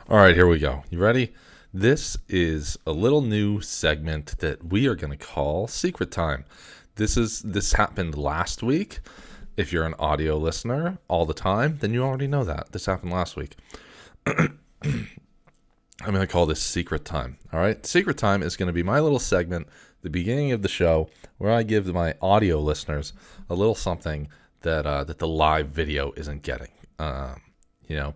All right, here we go. You ready? This is a little new segment that we are going to call Secret Time. This happened last week. If you're an audio listener all the time, then you already know that. This happened last week. I'm going to call this Secret Time. All right? Secret Time is going to be my little segment, the beginning of the show, where I give my audio listeners a little something that the live video isn't getting. You know,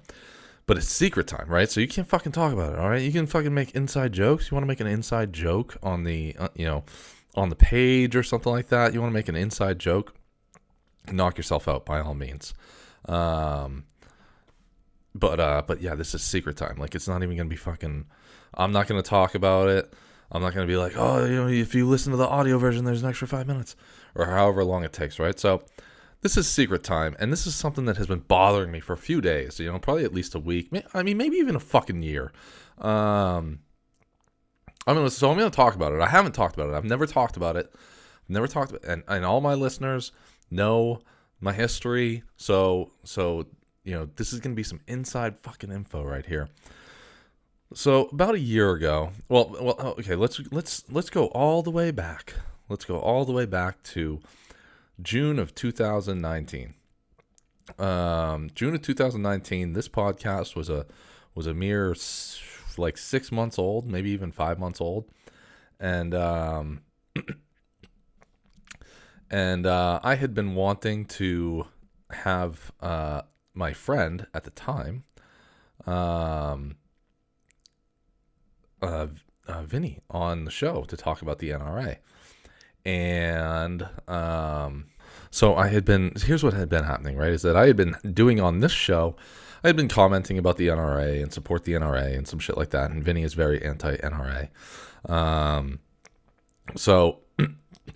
but it's secret time, right? So you can't fucking talk about it, all right? You can fucking make inside jokes. You want to make an inside joke on the, on the page or something like that. You want to make an inside joke, knock yourself out by all means. But yeah, this is secret time. Like, it's not even going to be fucking, I'm not going to talk about it. I'm not going to be like, oh, if you listen to the audio version, there's an extra 5 minutes or however long it takes, right? So this is secret time, and this is something that has been bothering me for a few days, probably at least a week. I mean, maybe even a fucking year. I'm going to talk about it. I haven't talked about it. I've never talked about it. And all my listeners know my history. So this is going to be some inside fucking info right here. So about a year ago, okay, let's go all the way back. Let's go all the way back to June of 2019. June of 2019. This podcast was a mere 6 months old, maybe even 5 months old, and I had been wanting to have my friend at the time, Vinny, on the show to talk about the NRA. And so here's what had been happening, right, is that I had been doing on this show, I had been commenting about the NRA and support the NRA and some shit like that, and Vinny is very anti-NRA. So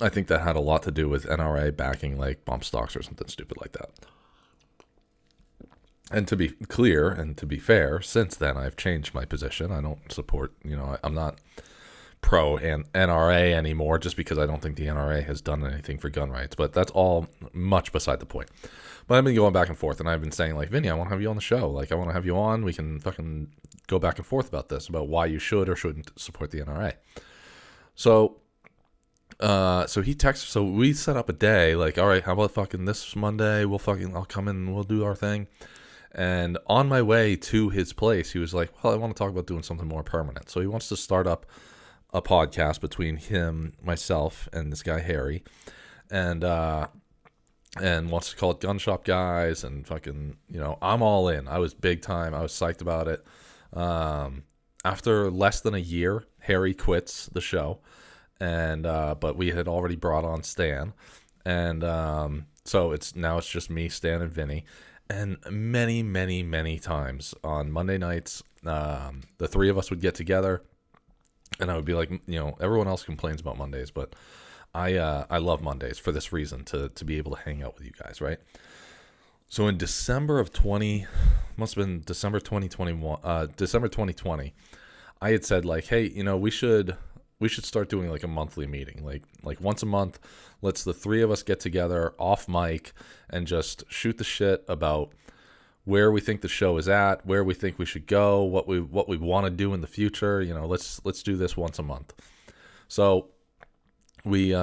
I think that had a lot to do with NRA backing like bump stocks or something stupid like that. And to be clear and to be fair, since then I've changed my position. I don't support, I'm not pro NRA anymore just because I don't think the NRA has done anything for gun rights. But that's all much beside the point. But I've been going back and forth, and I've been saying, like, Vinny, I want to have you on the show. Like, I want to have you on. We can fucking go back and forth about this, about why you should or shouldn't support the NRA. So he texts. So we set up a day, like, all right, how about fucking this Monday? I'll come in and we'll do our thing. And on my way to his place, he was like, well, I want to talk about doing something more permanent. So he wants to start up a podcast between him, myself, and this guy Harry, and wants to call it Gun Shop Guys, and fucking, I'm all in. I was big time. I was psyched about it. After less than a year, Harry quits the show, and but we had already brought on Stan, and so it's just me, Stan, and Vinny, and many, many, many times on Monday nights, the three of us would get together. And I would be like, everyone else complains about Mondays, but I love Mondays for this reason, to be able to hang out with you guys, right? So in December 2020, I had said, like, hey, we should start doing like a monthly meeting, like once a month. Let's the three of us get together off mic and just shoot the shit about where we think the show is at, where we think we should go, what we want to do in the future. Let's do this once a month. So we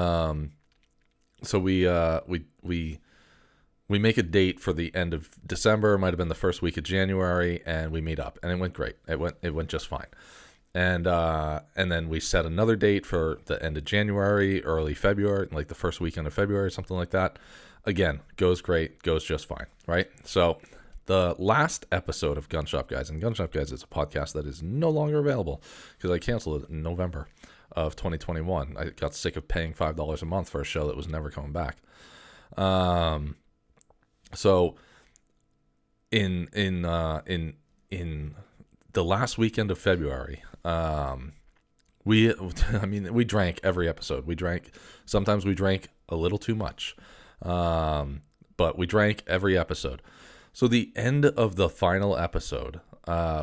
make a date for the end of December. It might have been the first week of January, and we meet up, and it went great. It went just fine. And then we set another date for the end of January, early February, like the first weekend of February, something like that. Again, goes great, goes just fine, right? So the last episode of Gun Shop Guys, and Gun Shop Guys is a podcast that is no longer available because I canceled it in November of 2021. I got sick of paying $5 a month for a show that was never coming back. So in the last weekend of February, we drank every episode. Sometimes we drank a little too much, but we drank every episode. So the end of the final episode,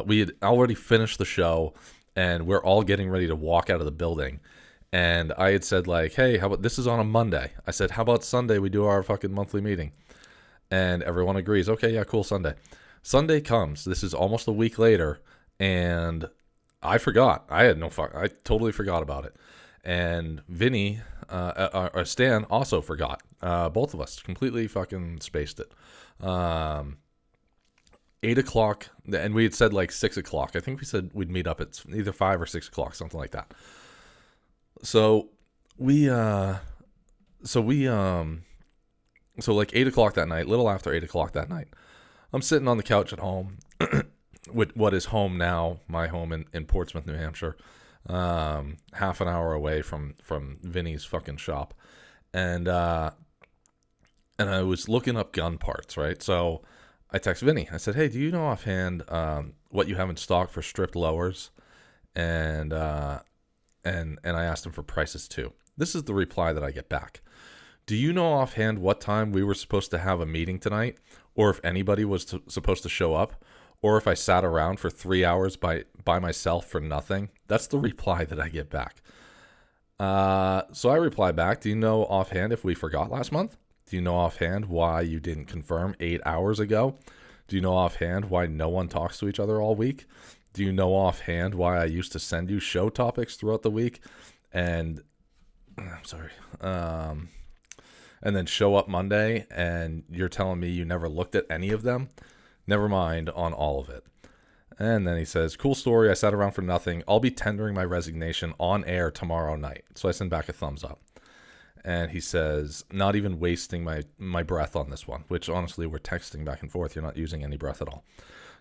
we had already finished the show, and we're all getting ready to walk out of the building. And I had said, like, hey, how about, this is on a Monday. I said, how about Sunday we do our fucking monthly meeting? And everyone agrees. Okay, yeah, cool, Sunday. Sunday comes. This is almost a week later, And I forgot. I had no fuck. I totally forgot about it. And Vinny, Stan also forgot. Both of us completely fucking spaced it. 8 o'clock, and we had said like 6 o'clock. I think we said we'd meet up at either 5 or 6 o'clock, something like that. So so like 8 o'clock that night, little after 8 o'clock that night, I'm sitting on the couch at home with what is home now, my home in Portsmouth, New Hampshire, half an hour away from Vinny's fucking shop. And I was looking up gun parts, right? So I text Vinny. I said, hey, do you know offhand what you have in stock for stripped lowers? And I asked him for prices too. This is the reply that I get back. Do you know offhand what time we were supposed to have a meeting tonight? Or if anybody was supposed to show up? Or if I sat around for 3 hours by myself for nothing? That's the reply that I get back. So I reply back, do you know offhand if we forgot last month? Do you know offhand why you didn't confirm 8 hours ago? Do you know offhand why no one talks to each other all week? Do you know offhand why I used to send you show topics throughout the week? And I'm sorry. And then show up Monday and you're telling me you never looked at any of them? Never mind on all of it. And then he says, cool story. I sat around for nothing. I'll be tendering my resignation on air tomorrow night. So I send back a thumbs up. And he says, not even wasting my breath on this one, which honestly, we're texting back and forth. You're not using any breath at all.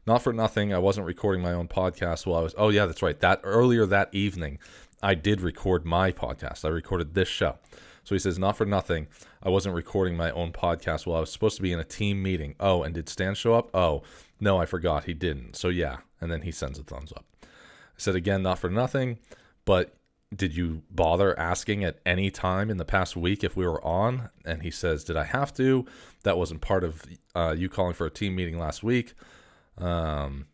Not for nothing. I wasn't recording my own podcast while I was, oh yeah, that's right. That earlier that evening, I did record my podcast. I recorded this show. So he says, not for nothing. I wasn't recording my own podcast while I was supposed to be in a team meeting. Oh, and did Stan show up? Oh, no, I forgot he didn't. So yeah. And then he sends a thumbs up. I said, again, not for nothing, but did you bother asking at any time in the past week if we were on? And he says, did I have to? That wasn't part of you calling for a team meeting last week. And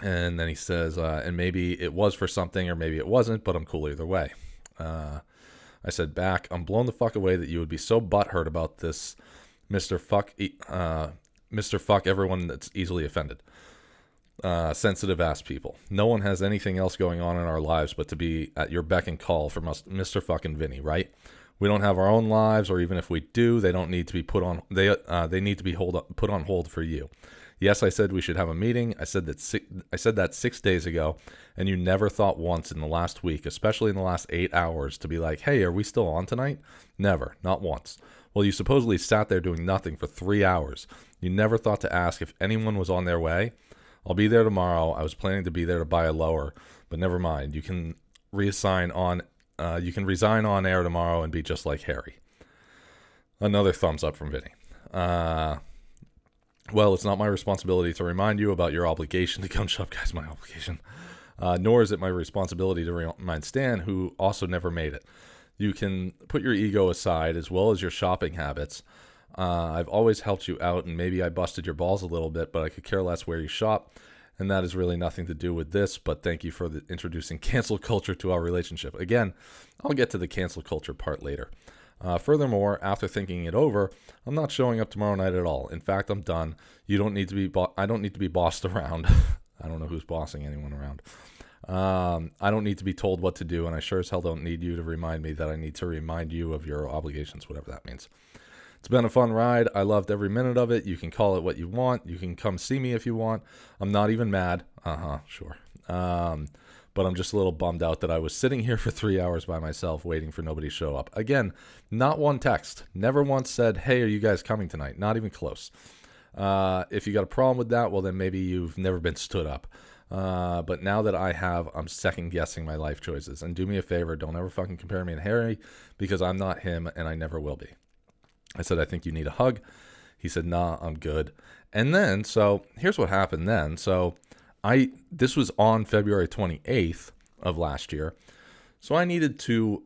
then he says, and maybe it was for something or maybe it wasn't, but I'm cool either way. I said back, I'm blown the fuck away that you would be so butthurt about this, Mr. Fuck everyone that's easily offended. Sensitive ass people. No one has anything else going on in our lives but to be at your beck and call from us, Mr. fucking Vinny, right? We don't have our own lives, or even if we do, they don't need to be put on. They need to be put on hold for you. Yes, I said we should have a meeting. I said that 6 days ago, and you never thought once in the last week, especially in the last 8 hours, to be like, hey, are we still on tonight? Never, not once. Well, you supposedly sat there doing nothing for 3 hours. You never thought to ask if anyone was on their way. I'll be there tomorrow. I was planning to be there to buy a lower, but never mind. You can resign on air tomorrow and be just like Harry. Another thumbs up from Vinny. Well, it's not my responsibility to remind you about your obligation to come shop, guys. My obligation. Nor is it my responsibility to remind Stan, who also never made it. You can put your ego aside as well as your shopping habits. I've always helped you out, and maybe I busted your balls a little bit, but I could care less where you shop, and that has really nothing to do with this, but thank you for introducing cancel culture to our relationship. Again, I'll get to the cancel culture part later. Furthermore, after thinking it over, I'm not showing up tomorrow night at all. In fact, I'm done. You don't need to be. I don't need to be bossed around. I don't know who's bossing anyone around. I don't need to be told what to do, and I sure as hell don't need you to remind me that I need to remind you of your obligations, whatever that means. It's been a fun ride. I loved every minute of it. You can call it what you want. You can come see me if you want. I'm not even mad. Sure. But I'm just a little bummed out that I was sitting here for 3 hours by myself waiting for nobody to show up. Again, not one text. Never once said, hey, are you guys coming tonight? Not even close. If you got a problem with that, well, then maybe you've never been stood up. But now that I have, I'm second guessing my life choices. And do me a favor, don't ever fucking compare me and Harry, because I'm not him and I never will be. I said, I think you need a hug. He said, nah, I'm good. And then, so here's what happened then. So this was on February 28th of last year. So I needed to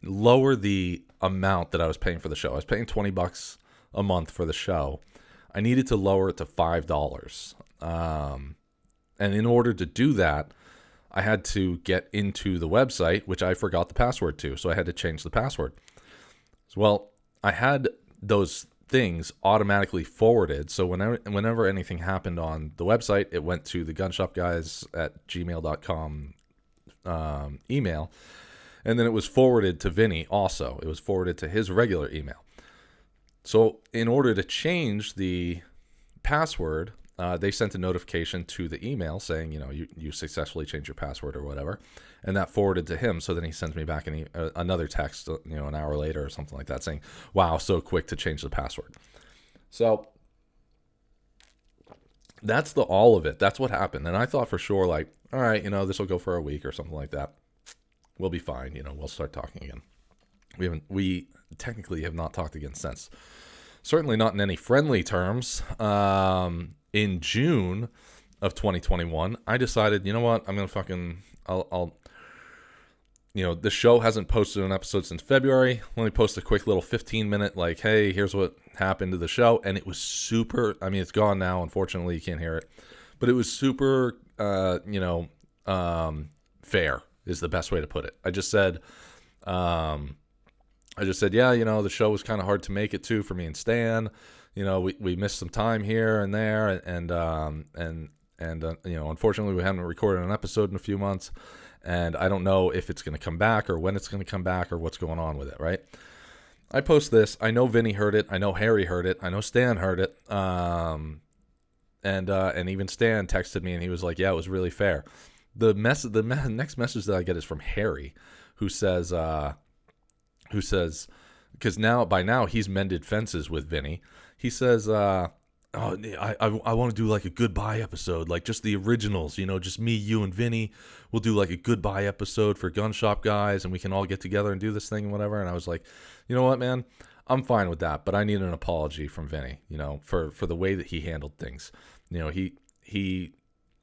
lower the amount that I was paying for the show. I was paying $20 a month for the show. I needed to lower it to $5. And in order to do that, I had to get into the website, which I forgot the password to. So I had to change the password. So, well, I had those things automatically forwarded. So whenever anything happened on the website, it went to the gunshopguys@gmail.com email, and then it was forwarded to Vinny also. It was forwarded to his regular email. So in order to change the password, they sent a notification to the email saying, you successfully changed your password or whatever, and that forwarded to him. So then he sends me back another text, an hour later or something like that, saying, "Wow, so quick to change the password." So that's all of it. That's what happened. And I thought for sure, like, all right, this will go for a week or something like that. We'll be fine. We'll start talking again. We technically have not talked again since. Certainly not in any friendly terms. In June of 2021, I decided, you know what, I'm going to the show hasn't posted an episode since February. Let me post a quick little 15-minute, like, hey, here's what happened to the show. And it was super, it's gone now. Unfortunately, you can't hear it. But it was super, fair is the best way to put it. I just said, yeah, the show was kind of hard to make it to for me and Stan. We missed some time here and there, and unfortunately we haven't recorded an episode in a few months, and I don't know if it's going to come back or when it's going to come back or what's going on with it, right? I post this. I know Vinny heard it. I know Harry heard it. I know Stan heard it. And even Stan texted me and he was like, yeah, it was really fair. The next message that I get is from Harry, who says, because by now he's mended fences with Vinny. He says, I want to do like a goodbye episode, like just the originals, just me, you, and Vinny. We'll do like a goodbye episode for Gun Shop Guys, and we can all get together and do this thing and whatever. And I was like, you know what, man, I'm fine with that, but I need an apology from Vinny, for the way that he handled things.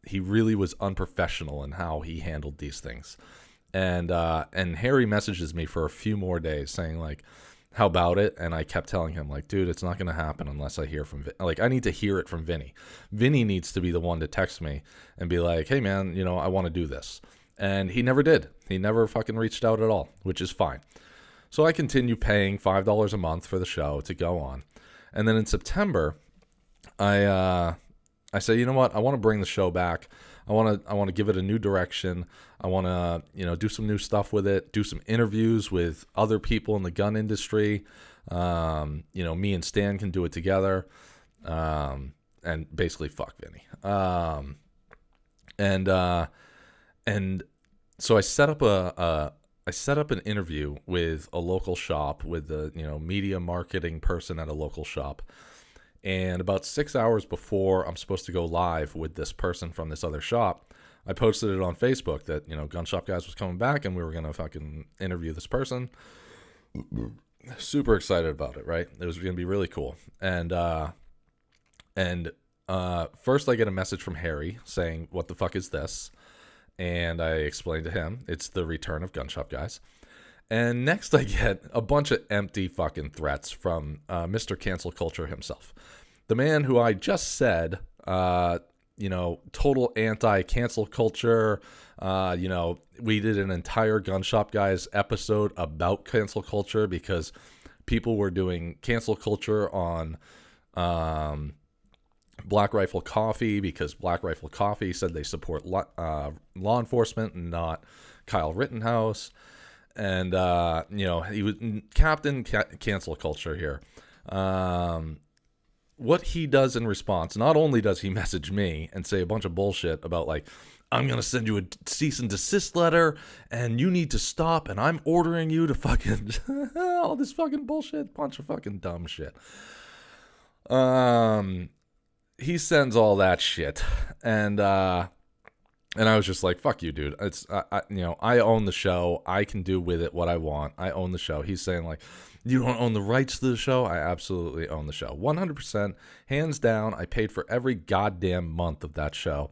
He really was unprofessional in how he handled these things. And Harry messages me for a few more days saying like, how about it? And I kept telling him like, dude, it's not going to happen unless I hear from like, I need to hear it from Vinny. Vinny needs to be the one to text me and be like, hey man, I want to do this. And he never did. He never fucking reached out at all, which is fine. So I continue paying $5 a month for the show to go on. And then in September, I say, you know what? I want to bring the show back. I want to give it a new direction. I want to, do some new stuff with it, do some interviews with other people in the gun industry. Me and Stan can do it together. And basically fuck Vinny. And so I set up an interview with a local shop, with the, media marketing person at a local shop. And about 6 hours before I'm supposed to go live with this person from this other shop, I posted it on Facebook that, Gun Shop Guys was coming back and we were going to fucking interview this person. Super excited about it, right? It was going to be really cool. And first I get a message from Harry saying, what the fuck is this? And I explained to him, it's the return of Gun Shop Guys. And next I get a bunch of empty fucking threats from Mr. Cancel Culture himself. The man who I just said, total anti-cancel culture. We did an entire Gun Shop Guys episode about cancel culture because people were doing cancel culture on Black Rifle Coffee because Black Rifle Coffee said they support law enforcement and not Kyle Rittenhouse. And, he was Captain Cancel Culture here. What he does in response, not only does he message me and say a bunch of bullshit about like, I'm going to send you a cease and desist letter and you need to stop and I'm ordering you to fucking all this fucking bullshit, bunch of fucking dumb shit. He sends all that shit and I was just like, fuck you, dude. It's, I own the show. I can do with it what I want. I own the show. He's saying like, you don't own the rights to the show? I absolutely own the show. 100%, hands down. I paid for every goddamn month of that show.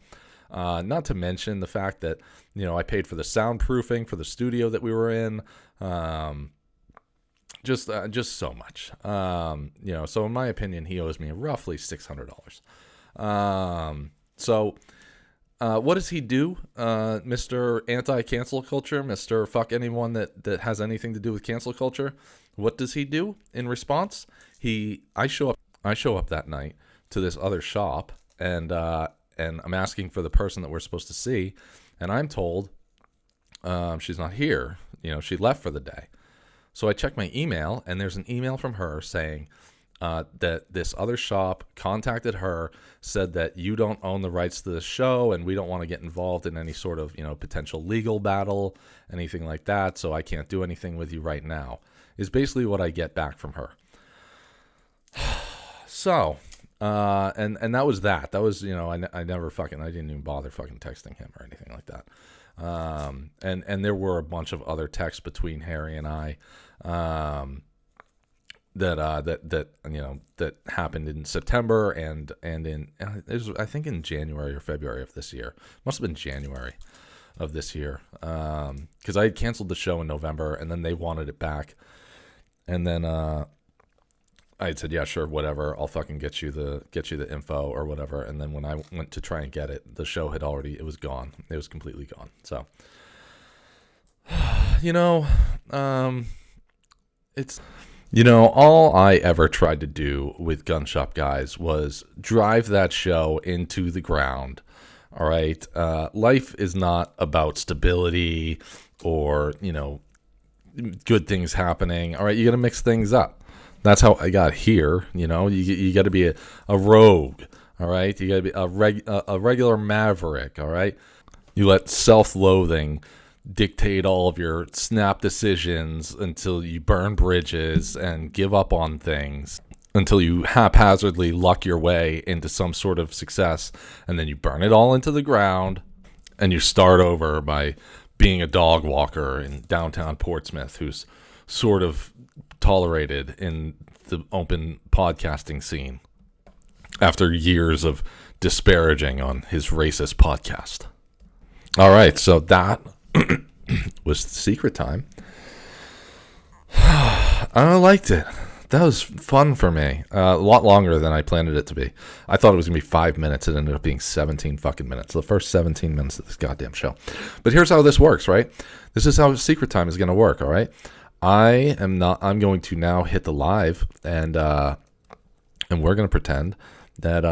Not to mention the fact that, I paid for the soundproofing for the studio that we were in. Just so much. So in my opinion, he owes me roughly $600. What does he do, Mr. Anti-Cancel Culture, Mr. Fuck anyone that has anything to do with cancel culture? What does he do in response? I show up that night to this other shop, and I'm asking for the person that we're supposed to see, and I'm told she's not here. She left for the day. So I check my email, and there's an email from her saying that this other shop contacted her, said that you don't own the rights to the show, and we don't want to get involved in any sort of potential legal battle, anything like that. So I can't do anything with you right now. Is basically what I get back from her. So, and that was that. That was I didn't even bother fucking texting him or anything like that. And there were a bunch of other texts between Harry and I, that happened in September and in it was, I think, in January or February of this year. Must have been January of this year, because I had canceled the show in November, and then they wanted it back, and then I had said, yeah, sure, whatever, I'll fucking get you the info or whatever. And then when I went to try and get it, the show had it was gone. It was completely gone. So, it's, all I ever tried to do with Gun Shop Guys was drive that show into the ground. All right. Life is not about stability or, good things happening. All right. You got to mix things up. That's how I got here. You got to be a rogue. All right. You got to be a regular maverick. All right. You let self-loathing dictate all of your snap decisions until you burn bridges and give up on things, until you haphazardly luck your way into some sort of success, and then you burn it all into the ground, and you start over by being a dog walker in downtown Portsmouth who's sort of tolerated in the open podcasting scene after years of disparaging on his racist podcast. All right, so that was Secret Time. I liked it. That was fun for me. A lot longer than I planned it to be. I thought it was going to be 5 minutes. It ended up being 17 fucking minutes. The first 17 minutes of this goddamn show. But here's how this works, right? This is how Secret Time is going to work, all right? I'm going to now hit the live, and we're going to pretend that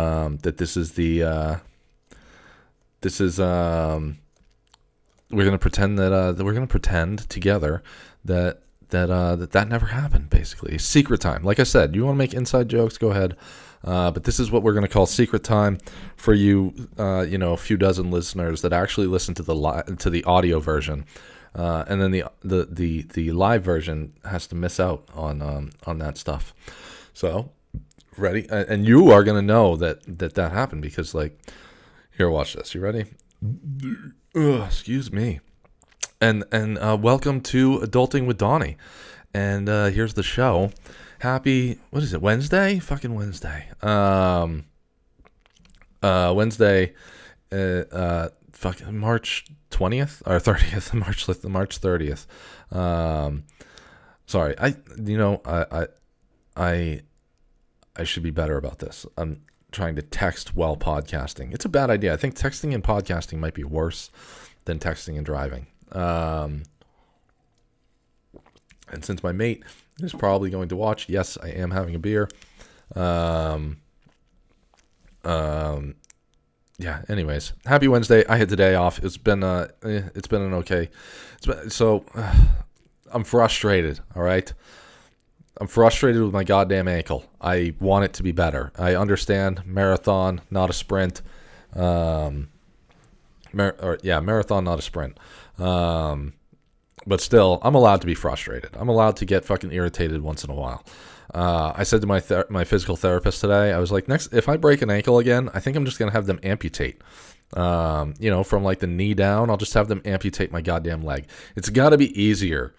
we're going to pretend that we're going to pretend together that never happened. Basically, Secret Time. Like I said, you want to make inside jokes, go ahead. But this is what we're going to call Secret Time for you. A few dozen listeners that actually listen to the audio version. And then the live version has to miss out on that stuff. So, ready? And you are gonna know that happened because, here, watch this. You ready? Excuse me. And welcome to Adulting with Donnie. And here's the show. Happy, what is it? Wednesday? Fucking Wednesday. Wednesday. Fucking March 20th or 30th, March 30th. Sorry, I should be better about this. I'm trying to text while podcasting. It's a bad idea. I think texting and podcasting might be worse than texting and driving. And since my mate is probably going to watch, yes, I am having a beer. Yeah, anyways, happy Wednesday. I had the day off. It's been an okay. I'm frustrated, all right? I'm frustrated with my goddamn ankle. I want it to be better. I understand marathon, not a sprint. Marathon, not a sprint. But still, I'm allowed to be frustrated. I'm allowed to get fucking irritated once in a while. I said to my physical therapist today, I was like, if I break an ankle again, I think I'm just going to have them amputate. From the knee down, I'll just have them amputate my goddamn leg. It's got to be easier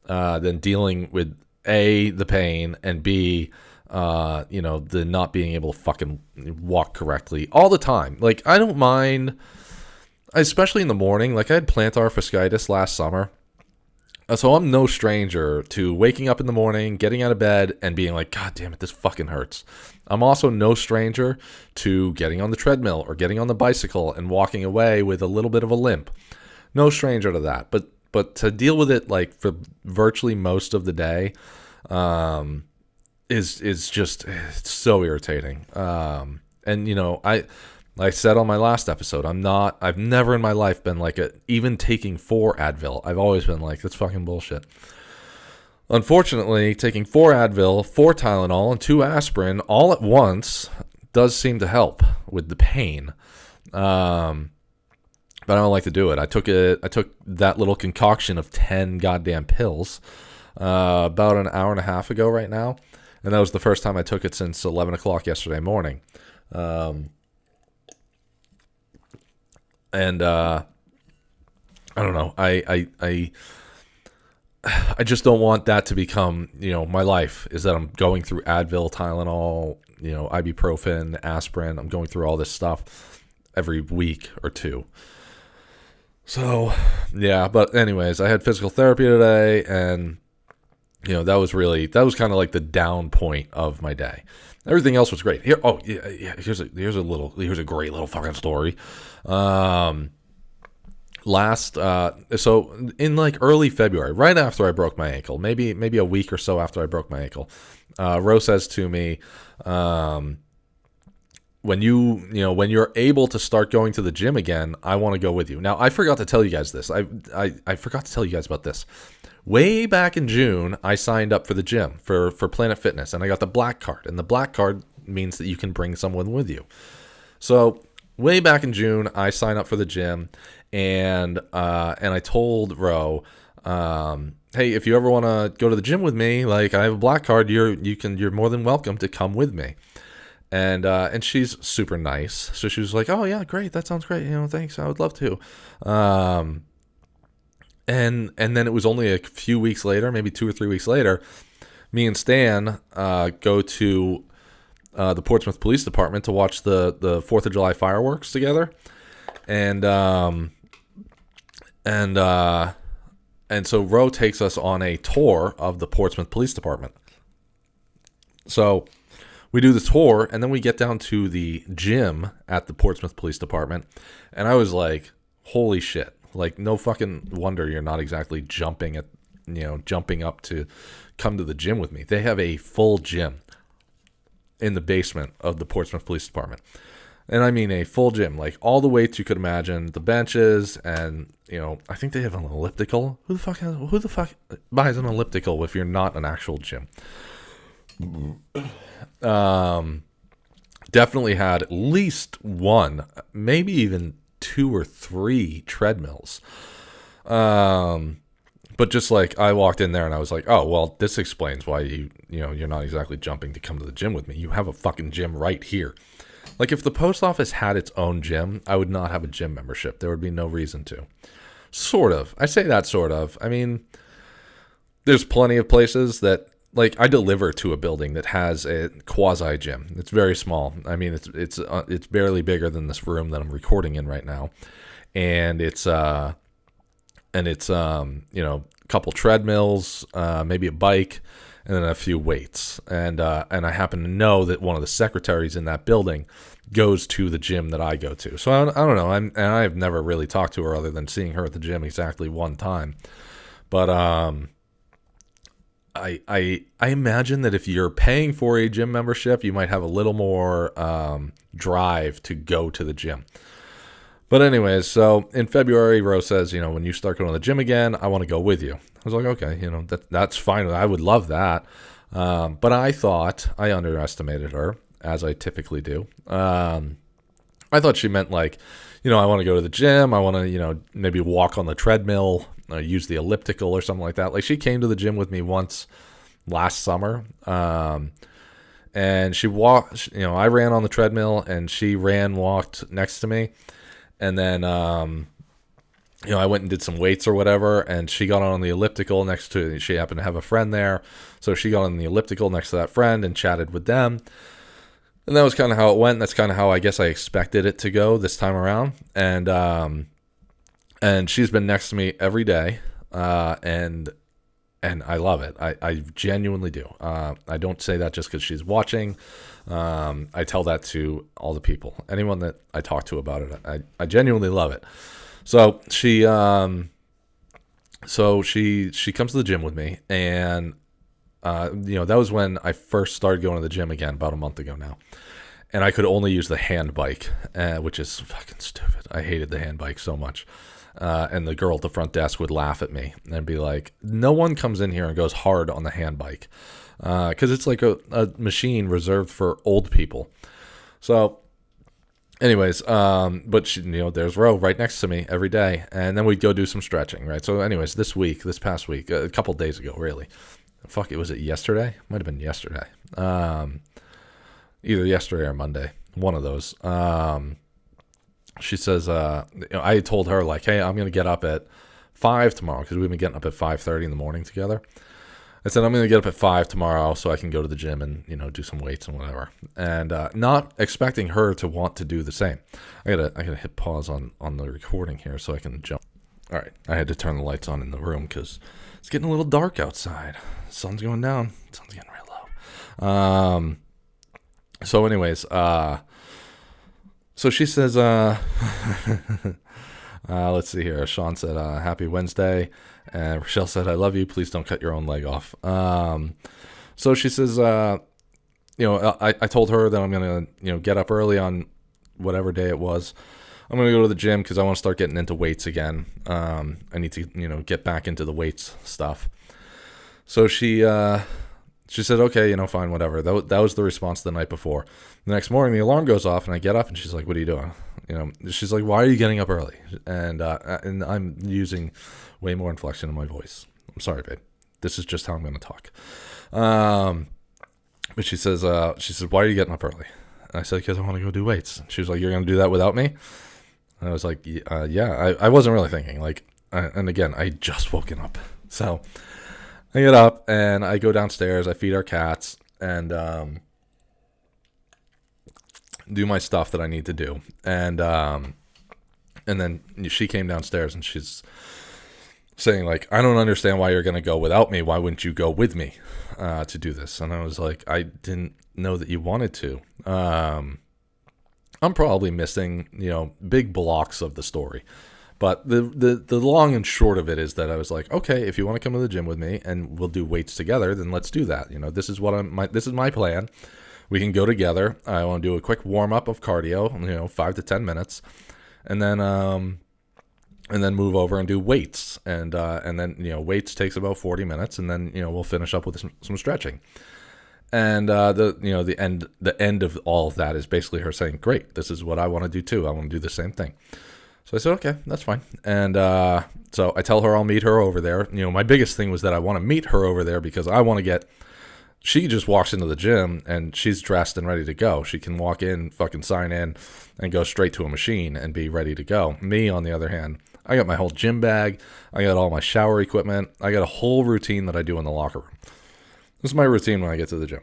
than dealing with A, the pain, and B, the not being able to fucking walk correctly all the time. I don't mind, especially in the morning. I had plantar fasciitis last summer. So I'm no stranger to waking up in the morning, getting out of bed, and being like, God damn it, this fucking hurts. I'm also no stranger to getting on the treadmill or getting on the bicycle and walking away with a little bit of a limp. No stranger to that. But to deal with it for virtually most of the day, is just, it's so irritating. And I said on my last episode, I've never in my life been like even taking 4 Advil. I've always been like, that's fucking bullshit. Unfortunately, taking 4 Advil, 4 Tylenol, and 2 aspirin all at once does seem to help with the pain. But I don't like to do it. I took that little concoction of 10 goddamn pills about an hour and a half ago right now. And that was the first time I took it since 11 o'clock yesterday morning. And I don't know. I just don't want that to become, my life is that I'm going through Advil, Tylenol, ibuprofen, aspirin. I'm going through all this stuff every week or two. So, yeah, but anyways, I had physical therapy today, and, that was kind of like the down point of my day. Everything else was great. Here's a great little fucking story. So in like early February, right after I broke my ankle, maybe a week or so after I broke my ankle, Ro says to me, when you're able to start going to the gym again, I want to go with you. Now, I forgot to tell you guys this. I forgot to tell you guys about this. Way back in June, I signed up for the gym for Planet Fitness, and I got the black card. And the black card means that you can bring someone with you. So way back in June, I signed up for the gym, and I told Ro, hey, if you ever want to go to the gym with me, like I have a black card, you're more than welcome to come with me. And she's super nice, so she was like, oh yeah, great, that sounds great, thanks, I would love to. And then it was only a few weeks later, maybe 2 or 3 weeks later, me and Stan go to the Portsmouth Police Department to watch the 4th of July fireworks together. And so Ro takes us on a tour of the Portsmouth Police Department. So we do the tour, and then we get down to the gym at the Portsmouth Police Department, and I was like, holy shit. Like, no fucking wonder you're not exactly jumping up to come to the gym with me. They have a full gym in the basement of the Portsmouth Police Department. And I mean a full gym, like all the weights you could imagine, the benches, and, I think they have an elliptical. Who the fuck buys an elliptical if you're not an actual gym? Definitely had at least one, maybe even 2 or 3 treadmills. But just like I walked in there and I was like, oh, well, this explains why you're not exactly jumping to come to the gym with me. You have a fucking gym right here. Like, if the post office had its own gym, I would not have a gym membership. There would be no reason to. Sort of. I say that sort of. I mean, there's plenty of places that, like, I deliver to a building that has a quasi gym. It's very small. I mean, it's barely bigger than this room that I'm recording in right now, and it's a couple treadmills, maybe a bike, and then a few weights. And I happen to know that one of the secretaries in that building goes to the gym that I go to. So I don't know. And I've never really talked to her other than seeing her at the gym exactly one time. But I imagine that if you're paying for a gym membership, you might have a little more drive to go to the gym. But anyways, so in February, Rose says, when you start going to the gym again, I want to go with you. I was like, okay, that's fine. I would love that. But I thought I underestimated her, as I typically do. I thought she meant like, I want to go to the gym. I want to, maybe walk on the treadmill, use the elliptical or something like that. Like, she came to the gym with me once last summer. And she walked, I ran on the treadmill and she walked next to me. And then, I went and did some weights or whatever, and she got on the elliptical next to, she happened to have a friend there. So she got on the elliptical next to that friend and chatted with them. And that was kind of how it went. That's kind of how I guess I expected it to go this time around. And she's been next to me every day. And I love it. I genuinely do. I don't say that just because she's watching. I tell that to all the people, anyone that I talk to about it. I genuinely love it. So she comes to the gym with me, and That was when I first started going to the gym again about a month ago now. And I could only use the hand bike, which is fucking stupid. I hated the hand bike so much. And the girl at the front desk would laugh at me and be like, no one comes in here and goes hard on the hand bike. Because it's like a machine reserved for old people. So anyways, but she, there's Ro right next to me every day. And then we'd go do some stretching, right? So anyways, this past week, a couple days ago, really. Fuck, was it yesterday? Might have been yesterday. Either yesterday or Monday, one of those. She says, I told her like, hey, I'm going to get up at 5 tomorrow because we've been getting up at 5:30 in the morning together. I said, I'm going to get up at 5 tomorrow so I can go to the gym and, do some weights and whatever. And not expecting her to want to do the same. I gotta hit pause on the recording here so I can jump. All right. I had to turn the lights on in the room because it's getting a little dark outside. The sun's going down. The sun's getting real low. So anyways, so she says, let's see here. Sean said, happy Wednesday. And Rochelle said, I love you. Please don't cut your own leg off. So she says, I told her that I'm going to, get up early on whatever day it was. I'm going to go to the gym because I want to start getting into weights again. I need to, get back into the weights stuff. So she said, okay, fine, whatever. That was the response the night before. The next morning, the alarm goes off, and I get up, and she's like, what are you doing? She's like, why are you getting up early? And I'm using way more inflection in my voice. I'm sorry, babe. This is just how I'm going to talk. But she says, why are you getting up early? And I said, because I want to go do weights. She was like, you're going to do that without me? And I was like, yeah. I wasn't really thinking. And again, I just woken up. So I get up and I go downstairs. I feed our cats and do my stuff that I need to do. And then she came downstairs and she's saying like, I don't understand why you're going to go without me. Why wouldn't you go with me to do this? And I was like, I didn't know that you wanted to. I'm probably missing, big blocks of the story. But the long and short of it is that I was like, okay, if you want to come to the gym with me and we'll do weights together, then let's do that. This is this is my plan. We can go together. I want to do a quick warm up of cardio, 5 to 10 minutes, and then move over and do weights. And then weights takes about 40 minutes, and then we'll finish up with some stretching. And the end of all of that is basically her saying, great, this is what I want to do too. I want to do the same thing. So I said, okay, that's fine. And so I tell her I'll meet her over there. My biggest thing was that I want to meet her over there because I want to get, she just walks into the gym and she's dressed and ready to go. She can walk in, fucking sign in, and go straight to a machine and be ready to go. Me, on the other hand, I got my whole gym bag. I got all my shower equipment. I got a whole routine that I do in the locker room. This is my routine when I get to the gym.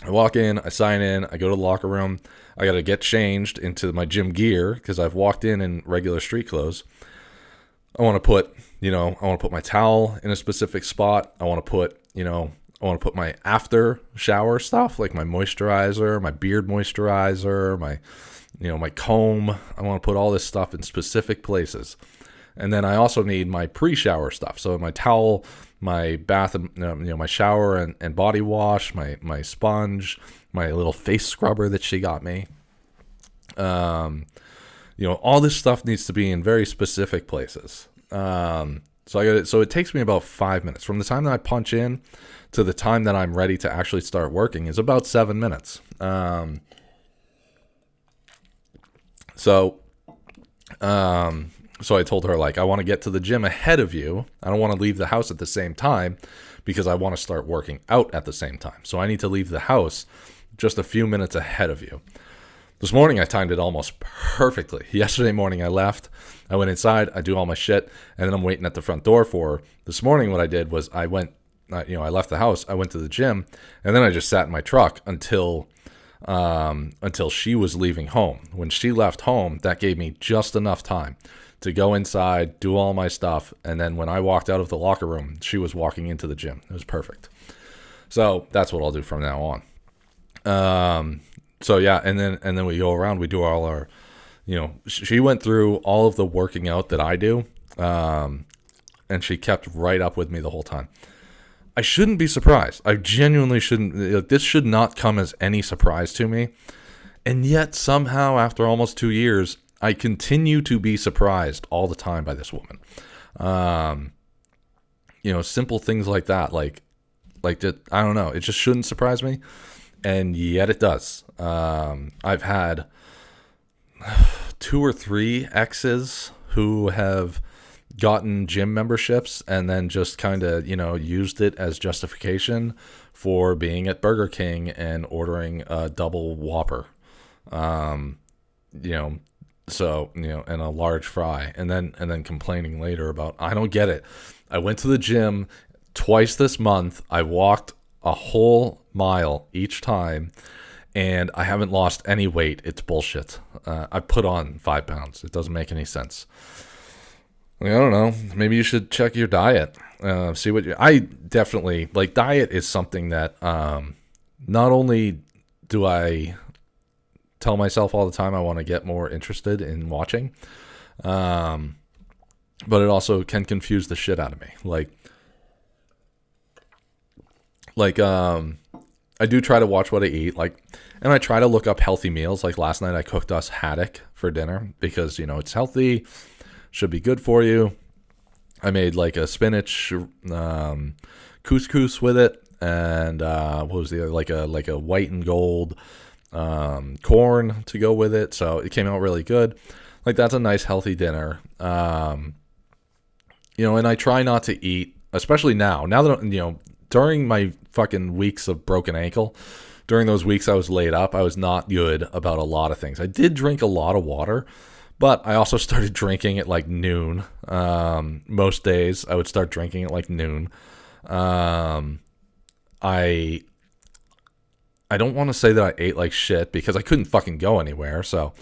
I walk in, I sign in, I go to the locker room. I got to get changed into my gym gear because I've walked in regular street clothes. I want to put my towel in a specific spot. I want to put my after shower stuff, like my moisturizer, my beard moisturizer, my comb. I want to put all this stuff in specific places. And then I also need my pre-shower stuff. So my towel, my bath, my shower and body wash, my sponge, my little face scrubber that she got me. All this stuff needs to be in very specific places. So it takes me about 5 minutes from the time that I punch in to the time that I'm ready to actually start working is about 7 minutes. So I told her, like, I want to get to the gym ahead of you. I don't want to leave the house at the same time because I want to start working out at the same time. So I need to leave the house just a few minutes ahead of you. This morning, I timed it almost perfectly. Yesterday morning, I left. I went inside. I do all my shit. And then I'm waiting at the front door for her. This morning, what I did was I left the house. I went to the gym. And then I just sat in my truck until she was leaving home. When she left home, that gave me just enough time to go inside, do all my stuff, and then when I walked out of the locker room, she was walking into the gym. It was perfect. So that's what I'll do from now on. So yeah, and then we go around, we do all our, she went through all of the working out that I do, and she kept right up with me the whole time. I shouldn't be surprised. I genuinely shouldn't. Like, this should not come as any surprise to me. And yet, somehow, after almost 2 years, I continue to be surprised all the time by this woman. Simple things like that. Like that, I don't know. It just shouldn't surprise me. And yet it does. I've had 2 or 3 exes who have gotten gym memberships and then just kind of, used it as justification for being at Burger King and ordering a double Whopper. And a large fry, and then complaining later about, I don't get it. I went to the gym twice this month. I walked a whole mile each time, and I haven't lost any weight. It's bullshit. I put on 5 pounds. It doesn't make any sense. I don't know. Maybe you should check your diet. See what I definitely like. Diet is something that not only do I tell myself all the time I want to get more interested in watching, but it also can confuse the shit out of me. I do try to watch what I eat, and I try to look up healthy meals. Like last night I cooked us haddock for dinner because, it's healthy, should be good for you. I made like a spinach couscous with it, and what was the other, like a white and gold corn to go with it. So it came out really good. Like, that's a nice healthy dinner. And I try not to eat, especially now that, during my fucking weeks of broken ankle, during those weeks I was laid up, I was not good about a lot of things. I did drink a lot of water, but I also started drinking at like noon. Most days I would start drinking at like noon. I don't want to say that I ate like shit because I couldn't fucking go anywhere. So,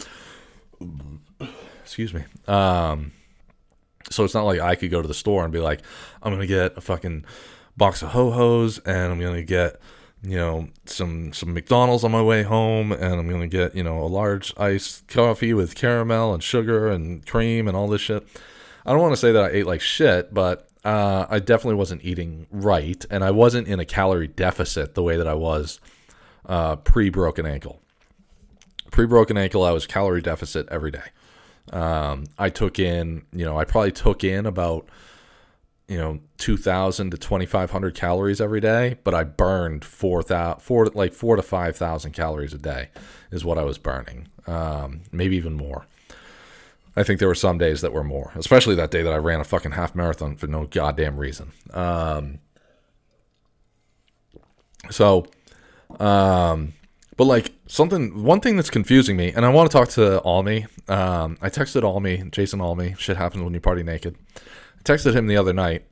excuse me. So it's not like I could go to the store and be like, I'm going to get a fucking box of Ho-Hos and I'm going to get, some McDonald's on my way home, and I'm going to get, a large iced coffee with caramel and sugar and cream and all this shit. I don't want to say that I ate like shit, but I definitely wasn't eating right, and I wasn't in a calorie deficit the way that I was pre-broken ankle. Pre-broken ankle, I was calorie deficit every day. I took in, I probably took in about, 2,000 to 2,500 calories every day, but I burned 4,000 to 5,000 calories a day is what I was burning. Maybe even more. I think there were some days that were more, especially that day that I ran a fucking half marathon for no goddamn reason. But like one thing that's confusing me, and I want to talk to Almy. I texted Almy, Jason Almy. Shit happens when you party naked. I texted him the other night.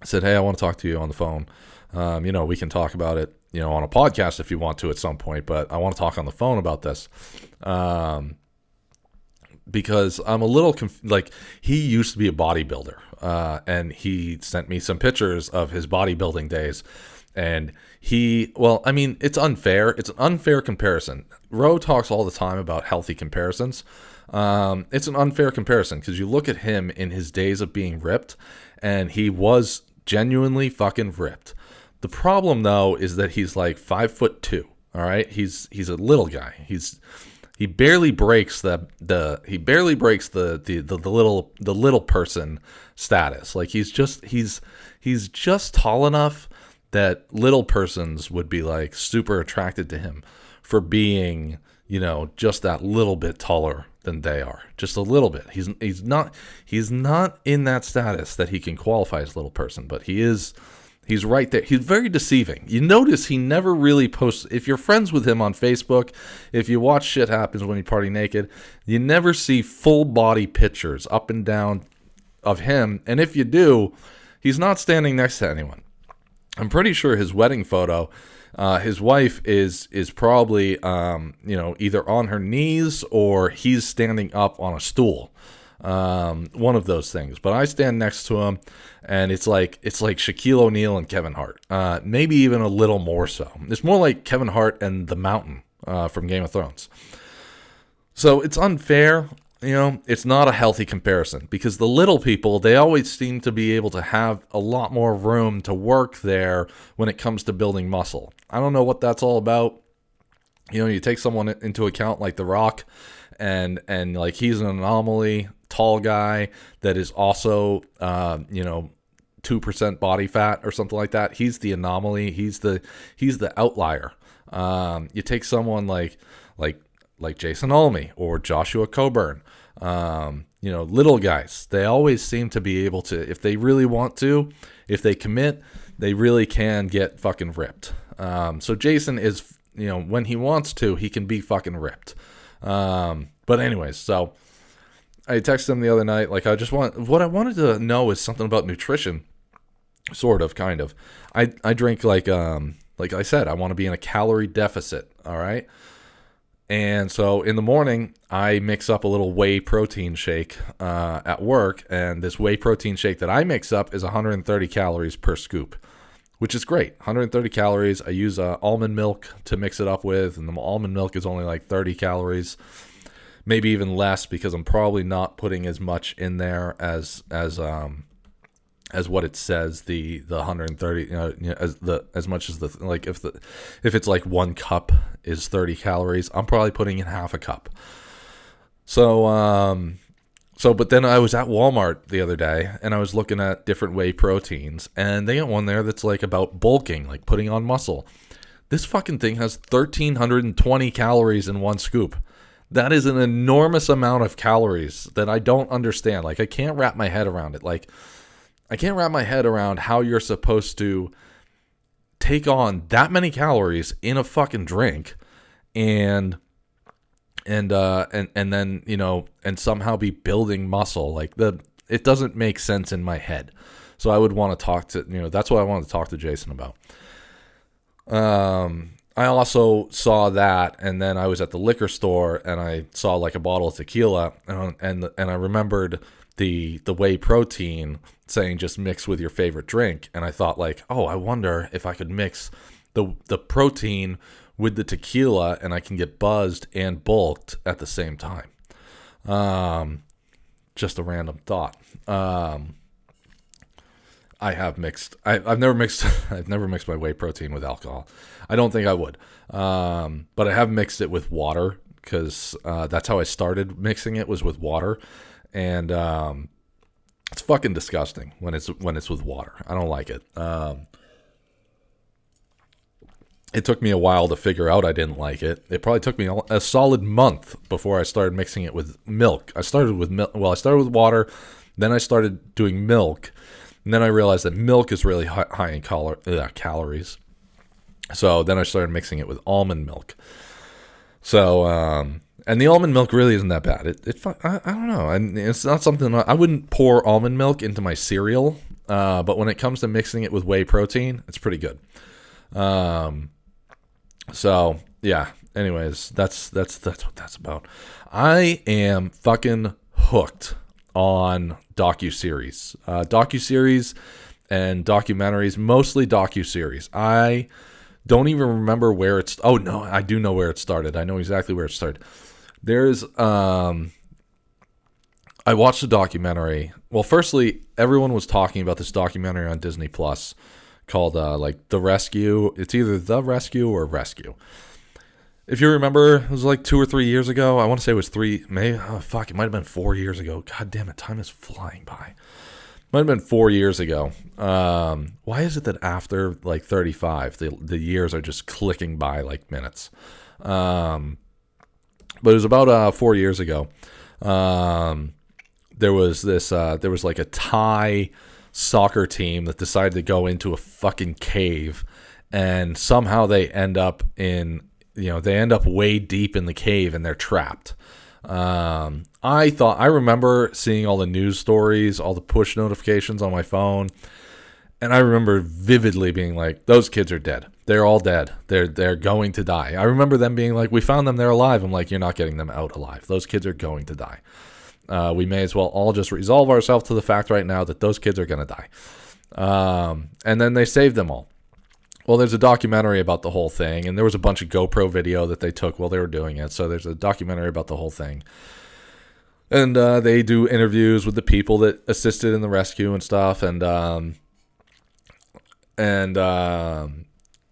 I said, hey, I want to talk to you on the phone. We can talk about it, on a podcast if you want to at some point, but I want to talk on the phone about this. Because I'm a little he used to be a bodybuilder, and he sent me some pictures of his bodybuilding days, and it's unfair. It's an unfair comparison. Ro talks all the time about healthy comparisons. It's an unfair comparison because you look at him in his days of being ripped, and he was genuinely fucking ripped. The problem though is that he's like 5'2". All right, he's a little guy. He barely breaks the little person status. Like he's just tall enough that little persons would be like super attracted to him for being, just that little bit taller than they are. Just a little bit. He's not in that status that he can qualify as little person, but he's right there. He's very deceiving. You notice he never really posts. If you're friends with him on Facebook, if you watch Shit Happens When You Party Naked, you never see full body pictures up and down of him. And if you do, he's not standing next to anyone. I'm pretty sure his wedding photo, his wife is probably, either on her knees or he's standing up on a stool. One of those things. But I stand next to him, and it's like Shaquille O'Neal and Kevin Hart. Maybe even a little more so. It's more like Kevin Hart and the Mountain from Game of Thrones. So it's unfair. it's not a healthy comparison because the little people, they always seem to be able to have a lot more room to work there when it comes to building muscle. I don't know what that's all about. You take someone into account like The Rock, and like he's an anomaly, tall guy that is also 2% body fat or something like that. He's the anomaly. He's the outlier. You take someone like Jason Olney or Joshua Coburn, little guys. They always seem to be able to, if they really want to, if they commit, they really can get fucking ripped. So Jason is, when he wants to, he can be fucking ripped. But anyways, so I texted him the other night. Like, what I wanted to know is something about nutrition, sort of, kind of. I drink like I said, I want to be in a calorie deficit. All right. And so in the morning, I mix up a little whey protein shake at work. And this whey protein shake that I mix up is 130 calories per scoop, which is great. 130 calories. I use almond milk to mix it up with. And the almond milk is only like 30 calories, maybe even less, because I'm probably not putting as much in there as what it says, the 130, as much as if it's like 1 cup is 30 calories, I'm probably putting in half a cup. But then I was at Walmart the other day and I was looking at different whey proteins, and they got one there that's like about bulking, like putting on muscle. This fucking thing has 1,320 calories in 1 scoop. That is an enormous amount of calories that I don't understand. Like, I can't wrap my head around it. Like, I can't wrap my head around how you're supposed to take on that many calories in a fucking drink and then, and somehow be building muscle. Like, it doesn't make sense in my head. So I would want to talk to, that's what I wanted to talk to Jason about. I also saw that, and then I was at the liquor store and I saw like a bottle of tequila, and I remembered the whey protein saying just mix with your favorite drink, and I thought like, oh, I wonder if I could mix the protein with the tequila and I can get buzzed and bulked at the same time. Just a random thought. I've never mixed my whey protein with alcohol. I don't think I would. But I have mixed it with water, because that's how I started mixing it, was with water. And it's fucking disgusting when it's with water. I don't like it. It took me a while to figure out I didn't like it. It probably took me a solid month before I started mixing it with milk. I started with with water, then I started doing milk. And then I realized that milk is really high in calories. So then I started mixing it with almond milk. So, and the almond milk really isn't that bad. I don't know. It's not something, I wouldn't pour almond milk into my cereal. But when it comes to mixing it with whey protein, it's pretty good. So yeah, anyways, that's what that's about. I am fucking hooked on docuseries and documentaries, mostly docuseries. I don't even remember where it's. Oh no, I do know where it started. I know exactly where it started. There's I watched a documentary. Well, firstly, everyone was talking about this documentary on Disney Plus called like The Rescue. It's either The Rescue or Rescue. If you remember, it was like 2 or 3 years ago. I want to say it was 3, maybe, it might have been 4 years ago. God damn it, time is flying by. Might have been 4 years ago. Why is it that after like 35, the years are just clicking by like minutes? But it was about 4 years ago. There was like a Thai soccer team that decided to go into a fucking cave, and somehow they end up way deep in the cave and they're trapped. I remember seeing all the news stories, all the push notifications on my phone, and I remember vividly being like, those kids are dead. They're all dead. They're going to die. I remember them being like, we found them, they're alive. I'm like, you're not getting them out alive. Those kids are going to die. We may as well all just resolve ourselves to the fact right now that those kids are going to die. And then they saved them all. Well, there's a documentary about the whole thing, and there was a bunch of GoPro video that they took while they were doing it. So there's a documentary about the whole thing. And they do interviews with the people that assisted in the rescue and stuff, and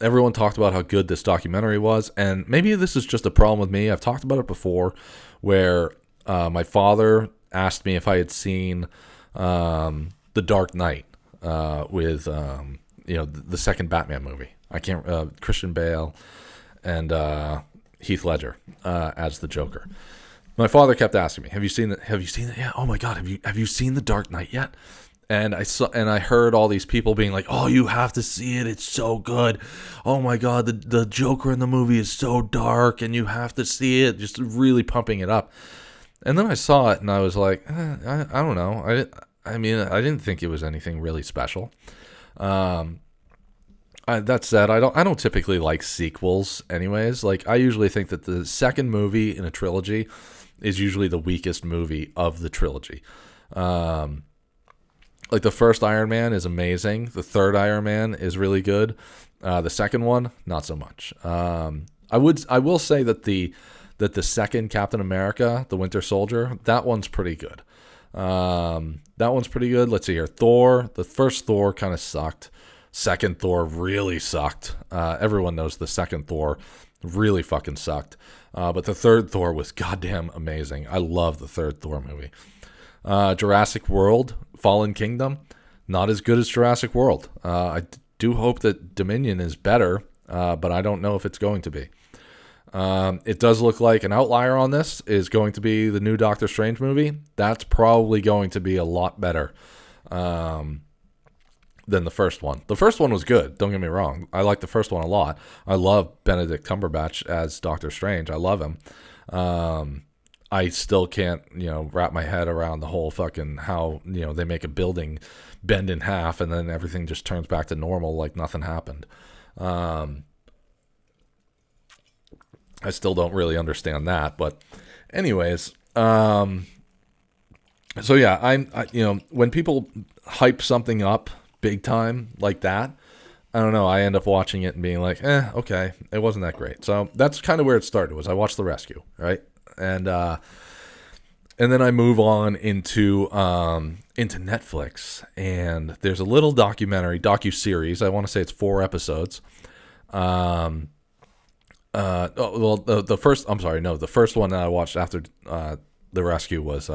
everyone talked about how good this documentary was. And maybe this is just a problem with me. I've talked about it before, where my father asked me if I had seen The Dark Knight with the second Batman movie. I can't Christian Bale and Heath Ledger as the Joker. My father kept asking me, "Have you seen it? Have you seen it? Yeah. Oh my God, have you seen The Dark Knight yet?" And I heard all these people being like, "Oh, you have to see it. It's so good. Oh my God, the Joker in the movie is so dark, and you have to see it." Just really pumping it up. And then I saw it, and I was like, I don't know. I didn't think it was anything really special. That said, I don't typically like sequels, anyways. Like, I usually think that the second movie in a trilogy is usually the weakest movie of the trilogy. Like, the first Iron Man is amazing. The third Iron Man is really good. The second one, not so much. I will say that the second Captain America, the Winter Soldier, that one's pretty good. Let's see here. Thor, the first Thor kind of sucked. Second Thor really sucked. Everyone knows the second Thor really fucking sucked. But the third Thor was goddamn amazing. I love the third Thor movie. Jurassic World, Fallen Kingdom, not as good as Jurassic World. I do hope that Dominion is better, but I don't know if it's going to be. It does look like an outlier on this is going to be the new Doctor Strange movie. That's probably going to be a lot better than the first one. The first one was good, don't get me wrong. I like the first one a lot. I love Benedict Cumberbatch as Doctor Strange. I love him. I still can't, wrap my head around the whole fucking how, they make a building bend in half and then everything just turns back to normal like nothing happened. I still don't really understand that, but anyways, so yeah, when people hype something up big time like that, I don't know, I end up watching it and being like, okay, it wasn't that great. So that's kind of where it started, was I watched The Rescue, right? And then I move on into Netflix, and there's a little docu-series. I want to say it's 4 episodes. The first one that I watched after The Rescue was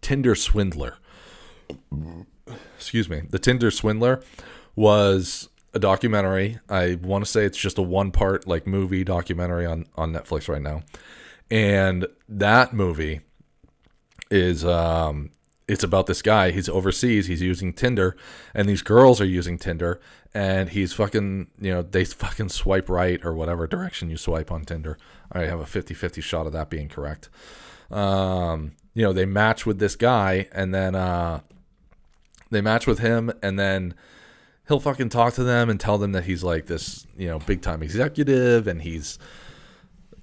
Tinder Swindler. Excuse me. The Tinder Swindler was a documentary. I want to say it's just a 1-part like movie documentary on Netflix right now. And that movie is it's about this guy. He's overseas. He's using Tinder, and these girls are using Tinder, and he's fucking, they fucking swipe right or whatever direction you swipe on Tinder. I have a 50-50 shot of that being correct. They match with this guy, and then they match with him, and then he'll fucking talk to them and tell them that he's like this, big time executive, and he's,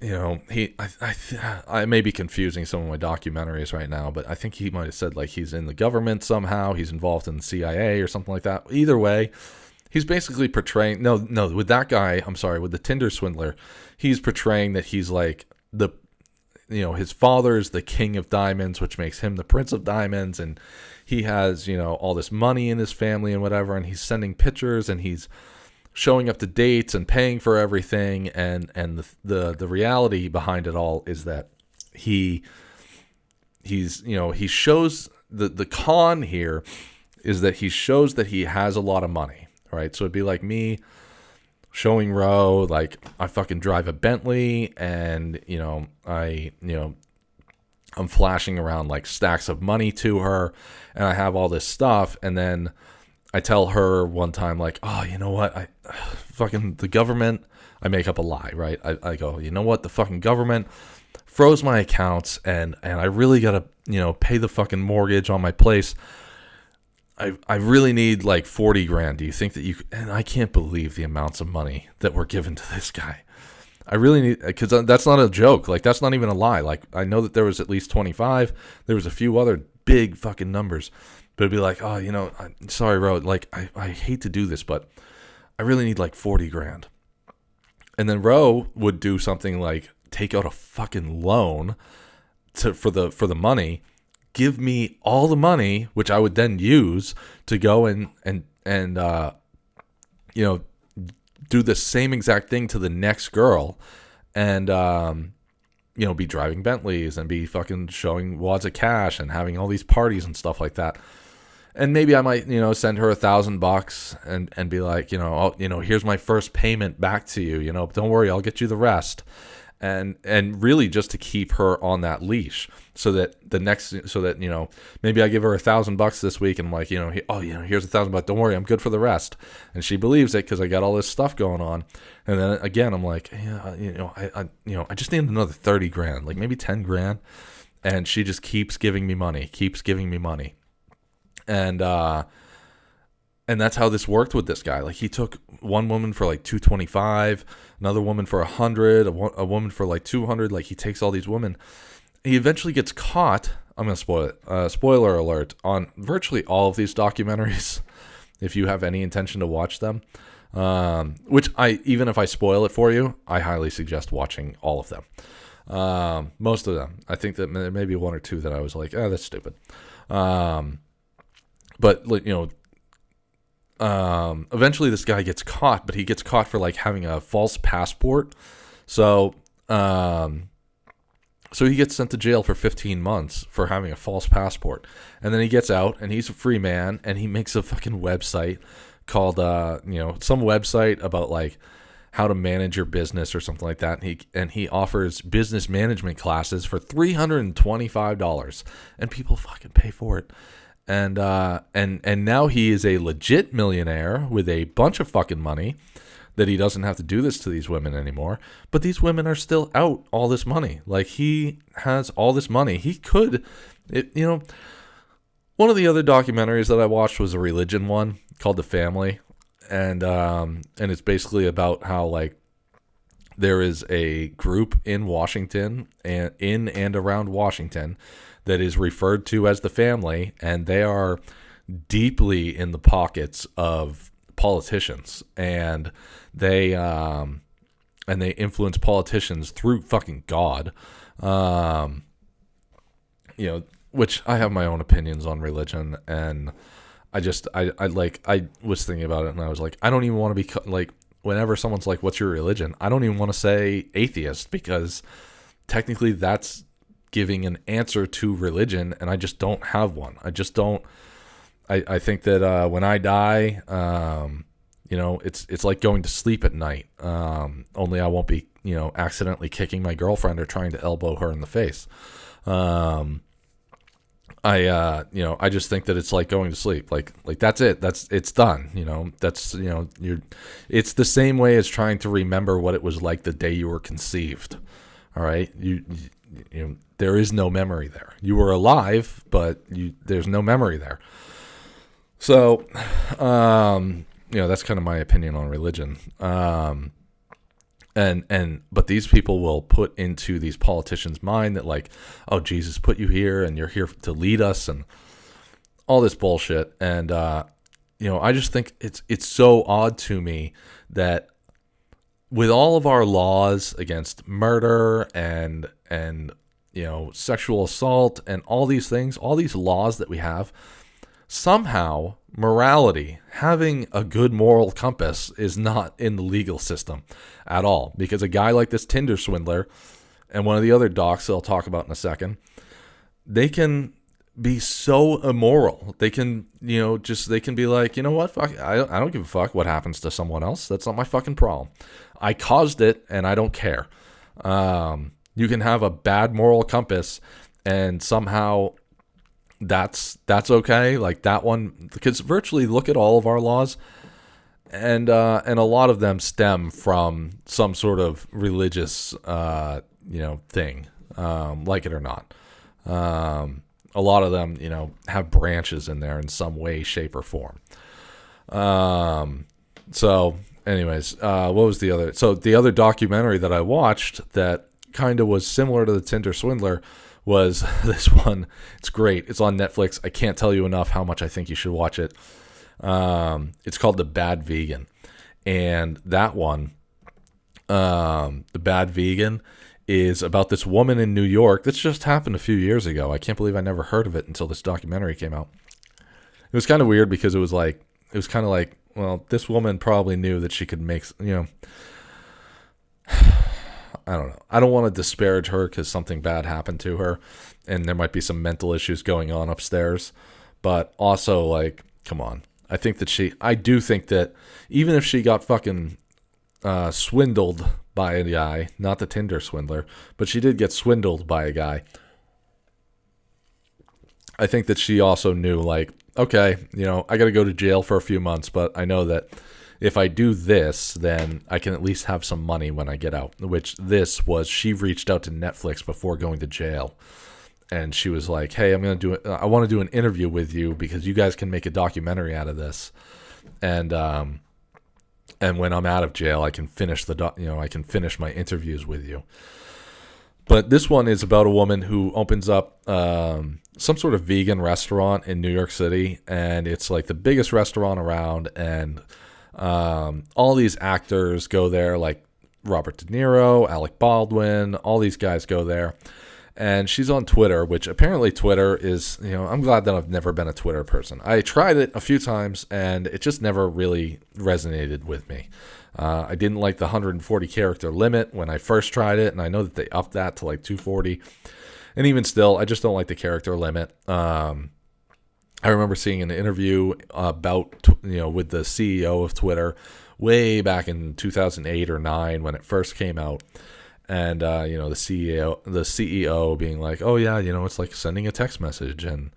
I may be confusing some of my documentaries right now, but I think he might have said like he's in the government somehow, he's involved in the CIA or something like that. Either way, he's basically portraying, with that guy, with the Tinder Swindler, he's portraying that he's like his father's the king of diamonds, which makes him the prince of diamonds, and he has, all this money in his family and whatever, and he's sending pictures, and he's showing up to dates and paying for everything, and the reality behind it all is that he shows the con here is that he shows that he has a lot of money, right? So it'd be like me showing Ro, like, I fucking drive a Bentley, and I'm flashing around like stacks of money to her, and I have all this stuff, and then I tell her one time, like, oh, you know what, I fucking, the government, I make up a lie, right? I go, you know what, the fucking government froze my accounts, and I really gotta, pay the fucking mortgage on my place. I really need like 40 grand. Do you think that you could? And I can't believe the amounts of money that were given to this guy. I really need, because that's not a joke. Like, that's not even a lie. Like, I know that there was at least 25. There was a few other big fucking numbers. But it'd be like, oh, I'm sorry, Ro. Like, I hate to do this, but I really need like 40 grand. And then Ro would do something like take out a fucking loan for the money, give me all the money, which I would then use to go and you know, do the same exact thing to the next girl, and you know, be driving Bentleys and be fucking showing wads of cash and having all these parties and stuff like that. And maybe I might, you know, send her $1,000 and be like, you know, oh, you know, here's my first payment back to you. You know, don't worry, I'll get you the rest. And really just to keep her on that leash, so that you know, maybe I give her $1,000 this week, and I'm like, you know, you know, here's $1,000. Don't worry, I'm good for the rest. And she believes it because I got all this stuff going on. And then again, I'm like, yeah, you know, I just need another 30 grand, like maybe 10 grand. And she just keeps giving me money. And that's how this worked with this guy. Like, he took one woman for like 225, another woman for 100, a woman for like 200. Like, he takes all these women. He eventually gets caught. I'm going to spoil it. Spoiler alert on virtually all of these documentaries, if you have any intention to watch them. Which even if I spoil it for you, I highly suggest watching all of them. Most of them. I think that there may be one or two that I was like, that's stupid. But, you know, eventually this guy gets caught, but he gets caught for like having a false passport. So he gets sent to jail for 15 months for having a false passport. And then he gets out, and he's a free man, and he makes a fucking website called, you know, some website about like how to manage your business or something like that. And he offers business management classes for $325, and people fucking pay for it. And now he is a legit millionaire with a bunch of fucking money, that he doesn't have to do this to these women anymore. But these women are still out all this money. Like, he has all this money. He could, you know, one of the other documentaries that I watched was a religion one called The Family. And it's basically about how, like, there is a group in Washington and in and around Washington that is referred to as the family, and they are deeply in the pockets of politicians, and they influence politicians through fucking God. You know, which I have my own opinions on religion, and I was thinking about it, and I was like, I don't even want to be like, whenever someone's like, what's your religion? I don't even want to say atheist, because technically that's giving an answer to religion, and I just don't have one. I just don't. I think that when I die, you know, it's like going to sleep at night. Only I won't be, you know, accidentally kicking my girlfriend or trying to elbow her in the face. You know, I just think that it's like going to sleep. Like that's it. It's done. You know, it's the same way as trying to remember what it was like the day you were conceived. All right. You know, there is no memory there. You were alive, but there's no memory there. So, you know, that's kind of my opinion on religion. But these people will put into these politicians' mind that, like, oh, Jesus put you here and you're here to lead us and all this bullshit. And, you know, I just think it's so odd to me that with all of our laws against murder and, you know, sexual assault and all these things, all these laws that we have, somehow morality, having a good moral compass, is not in the legal system at all. Because a guy like this Tinder swindler and one of the other docs that I'll talk about in a second, they can be so immoral. They can, you know, they can be like, you know what, fuck, I don't give a fuck what happens to someone else. That's not my fucking problem. I caused it and I don't care. You can have a bad moral compass and somehow that's okay. Like that one, because virtually look at all of our laws, and a lot of them stem from some sort of religious you know, thing, like it or not. A lot of them, you know, have branches in there in some way, shape, or form. So anyways, what was the other? So the other documentary that I watched that kind of was similar to the Tinder Swindler was this one. It's great. It's on Netflix. I can't tell you enough how much I think you should watch it. It's called The Bad Vegan. And that one, The Bad Vegan, is about this woman in New York. This just happened a few years ago. I can't believe I never heard of it until this documentary came out. It was kind of weird because it was kind of like, well, this woman probably knew that she could make, I don't know. I don't want to disparage her because something bad happened to her and there might be some mental issues going on upstairs. But also, like, come on. I do think that even if she got fucking swindled by a guy, not the Tinder swindler, but she did get swindled by a guy. I think that she also knew, like, okay, I got to go to jail for a few months, but I know that if I do this, then I can at least have some money when I get out, she reached out to Netflix before going to jail. And she was like, hey, I want to do an interview with you because you guys can make a documentary out of this. And when I'm out of jail, I can finish I can finish my interviews with you. But this one is about a woman who opens up some sort of vegan restaurant in New York City, and it's like the biggest restaurant around, and all these actors go there, like Robert De Niro, Alec Baldwin, all these guys go there. And she's on Twitter, which apparently Twitter is, I'm glad that I've never been a Twitter person. I tried it a few times, and it just never really resonated with me. I didn't like the 140 character limit when I first tried it, and I know that they upped that to like 240. And even still, I just don't like the character limit. I remember seeing an interview about, with the CEO of Twitter way back in 2008 or 9 when it first came out. And, the CEO being like, oh yeah, it's like sending a text message. And,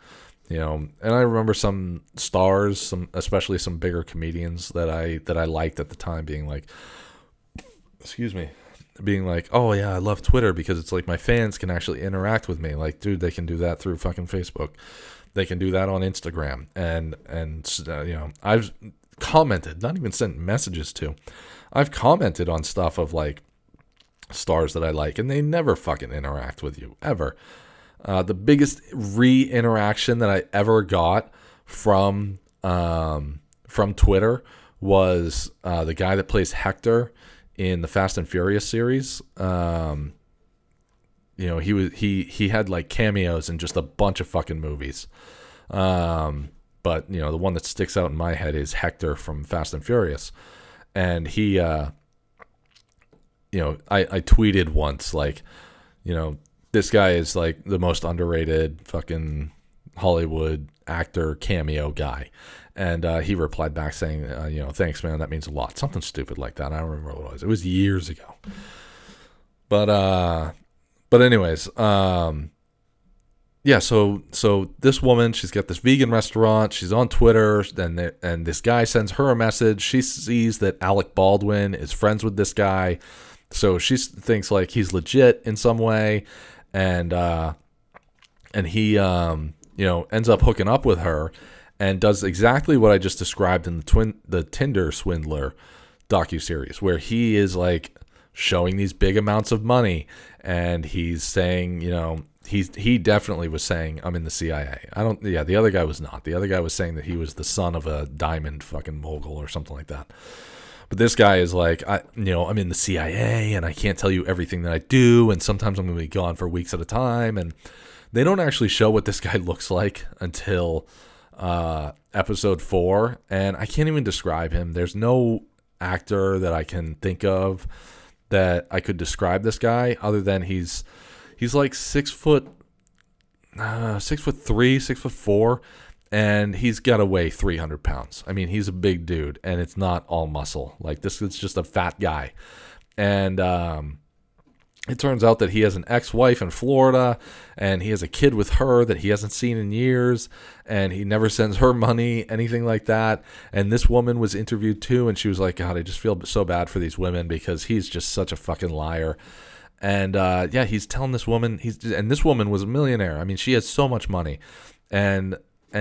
and I remember some stars, especially some bigger comedians that I liked at the time being like, oh yeah, I love Twitter because it's like my fans can actually interact with me. Like, dude, they can do that through fucking Facebook. They can do that on Instagram. And I've commented, not even sent messages to, I've commented on stuff of like, stars that I like, and they never fucking interact with you ever. The biggest interaction that I ever got from Twitter was the guy that plays Hector in the Fast and Furious series. He had like cameos in just a bunch of fucking movies. But the one that sticks out in my head is Hector from Fast and Furious, and he. I tweeted once, like, this guy is like the most underrated fucking Hollywood actor cameo guy. And he replied back saying, thanks, man, that means a lot. Something stupid like that. I don't remember what it was. It was years ago. But anyways, yeah, so this woman, she's got this vegan restaurant. She's on Twitter, and this guy sends her a message. She sees that Alec Baldwin is friends with this guy. So she thinks like he's legit in some way, and he ends up hooking up with her, and does exactly what I just described in the Tinder Swindler docuseries, where he is like showing these big amounts of money, and he's saying, he definitely was saying, I'm in the CIA. The other guy was not. The other guy was saying that he was the son of a diamond fucking mogul or something like that. But this guy is like, I'm in the CIA, and I can't tell you everything that I do, and sometimes I'm going to be gone for weeks at a time. And they don't actually show what this guy looks like until episode 4, and I can't even describe him. There's no actor that I can think of that I could describe this guy other than he's like 6'3", 6'4", and he's got to weigh 300 pounds. I mean, he's a big dude, and it's not all muscle. Like, this is just a fat guy. And it turns out that he has an ex-wife in Florida, and he has a kid with her that he hasn't seen in years, and he never sends her money, anything like that. And this woman was interviewed too, and she was like, God, I just feel so bad for these women because he's just such a fucking liar. And he's telling this woman, and this woman was a millionaire. I mean, she has so much money, and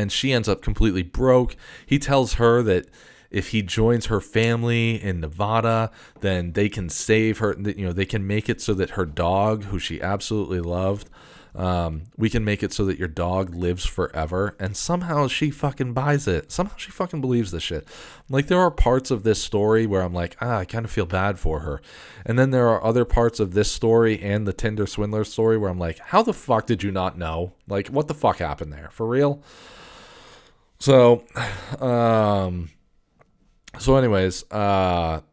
she ends up completely broke. He tells her that if he joins her family in Nevada, then they can save her. They can make it so that her dog, who she absolutely loved, We can make it so that your dog lives forever. And somehow she fucking buys it. Somehow she fucking believes this shit. Like, there are parts of this story where I'm like, I kind of feel bad for her. And then there are other parts of this story and the Tinder Swindler story where I'm like, how the fuck did you not know? Like, what the fuck happened there? For real? So, anyways, so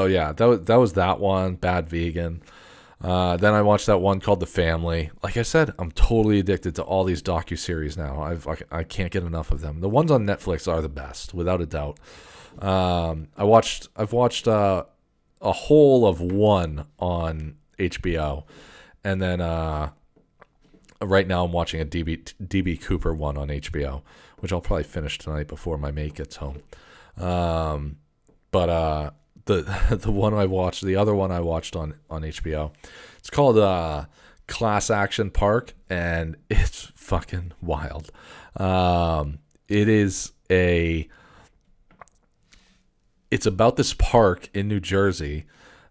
yeah, that was that one, Bad Vegan. Then I watched that one called The Family. Like I said, I'm totally addicted to all these docuseries now. I can't get enough of them. The ones on Netflix are the best, without a doubt. I've watched a whole of one on HBO, and then right now I'm watching a DB Cooper one on HBO, which I'll probably finish tonight before my mate gets home. But the one I watched, the other one I watched on HBO, it's called Class Action Park, and it's fucking wild. It's about this park in New Jersey,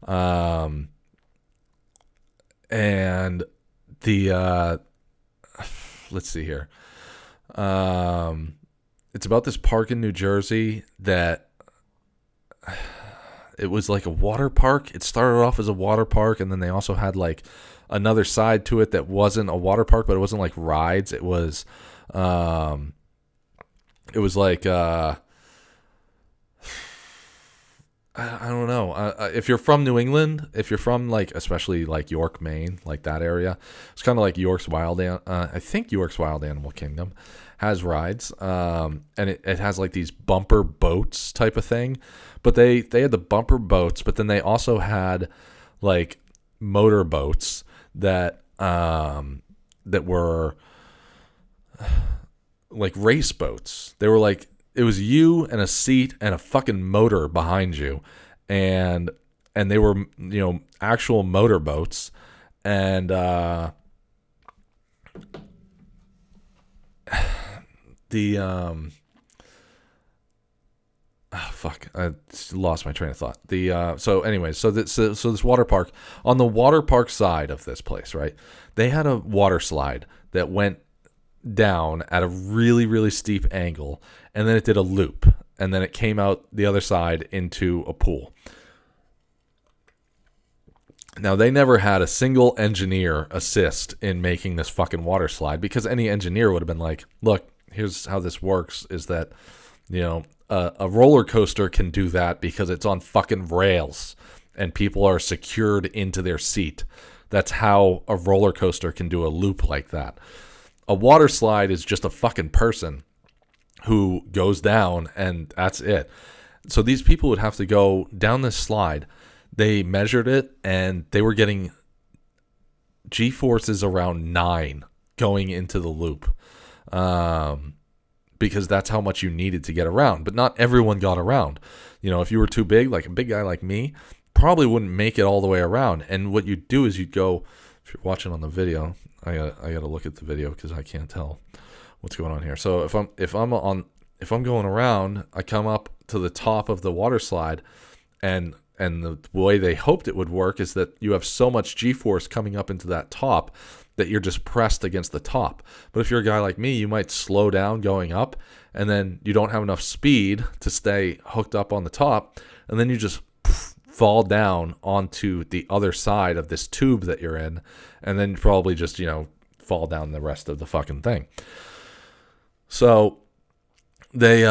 and the let's see here. It's about this park in New Jersey that it was like a water park. It started off as a water park, and then they also had like another side to it that wasn't a water park, but it wasn't like rides. It was like I don't know. If you're from New England, if you're from like especially like York, Maine, like that area, it's kind of like York's Wild. I think York's Wild Animal Kingdom has rides, and it has like these bumper boats type of thing. But they had the bumper boats, but then they also had like motor boats that were like race boats. They were like, it was you and a seat and a fucking motor behind you, and they were, you know, actual motor boats, and I lost my train of thought. So this water park, on the water park side of this place, right? They had a water slide that went down at a really, really steep angle, and then it did a loop, and then it came out the other side into a pool. Now, they never had a single engineer assist in making this fucking water slide, because any engineer would have been like, look, here's how this works, is that, you know, a roller coaster can do that because it's on fucking rails and people are secured into their seat. That's how a roller coaster can do a loop like that. A water slide is just a fucking person who goes down, and that's it. So these people would have to go down this slide. They measured it, and they were getting G-forces around 9 going into the loop, because that's how much you needed to get around. But not everyone got around. You know, if you were too big, like a big guy like me, probably wouldn't make it all the way around. And what you'd do is you'd go, if you're watching on the video, I gotta look at the video because I can't tell what's going on here. So if I'm going around, I come up to the top of the water slide, and the way they hoped it would work is that you have so much G-force coming up into that top that you're just pressed against the top. But if you're a guy like me, you might slow down going up, and then you don't have enough speed to stay hooked up on the top, and then you just fall down onto the other side of this tube that you're in, and then you probably just, you know, fall down the rest of the fucking thing. So they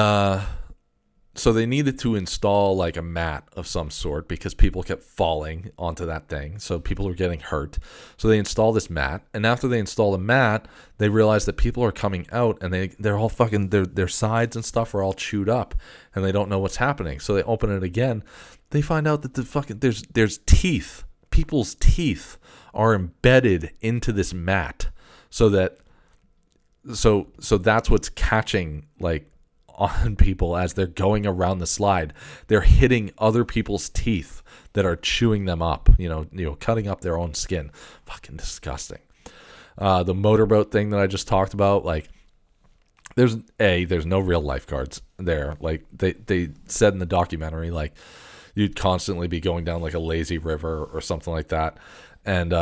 needed to install like a mat of some sort because people kept falling onto that thing. So people were getting hurt. So they installed this mat. And after they install the mat, they realized that people are coming out, and they're all fucking, their sides and stuff are all chewed up, and they don't know what's happening. So they open it again. They find out that the fucking, there's teeth. People's teeth are embedded into this mat, so that's what's catching like on people as they're going around the slide. They're hitting other people's teeth that are chewing them up, you know, cutting up their own skin. Fucking disgusting. The motorboat thing that I just talked about, like, there's no real lifeguards there. Like they said in the documentary, like, you'd constantly be going down like a lazy river or something like that, and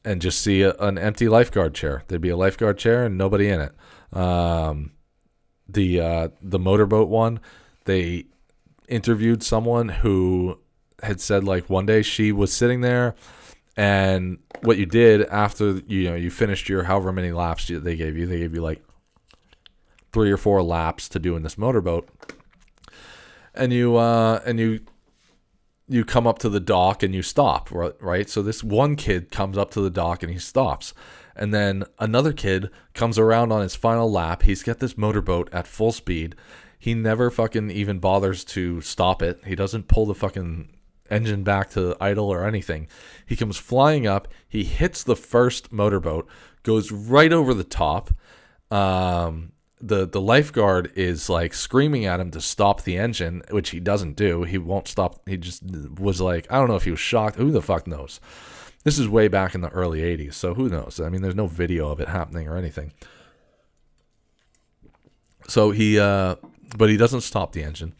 and just see an empty lifeguard chair. There'd be a lifeguard chair and nobody in it. The motorboat one, they interviewed someone who had said like one day she was sitting there, and what you did after you finished your however many laps they gave you like 3 or 4 laps to do in this motorboat, and you come up to the dock and you stop, right? So this one kid comes up to the dock and he stops. And then another kid comes around on his final lap. He's got this motorboat at full speed. He never fucking even bothers to stop it. He doesn't pull the fucking engine back to idle or anything. He comes flying up. He hits the first motorboat, goes right over the top. The lifeguard is like screaming at him to stop the engine, which he doesn't do. He won't stop. He just was like, I don't know if he was shocked. Who the fuck knows? This is way back in the early 80s, so who knows? I mean, there's no video of it happening or anything. So but he doesn't stop the engine.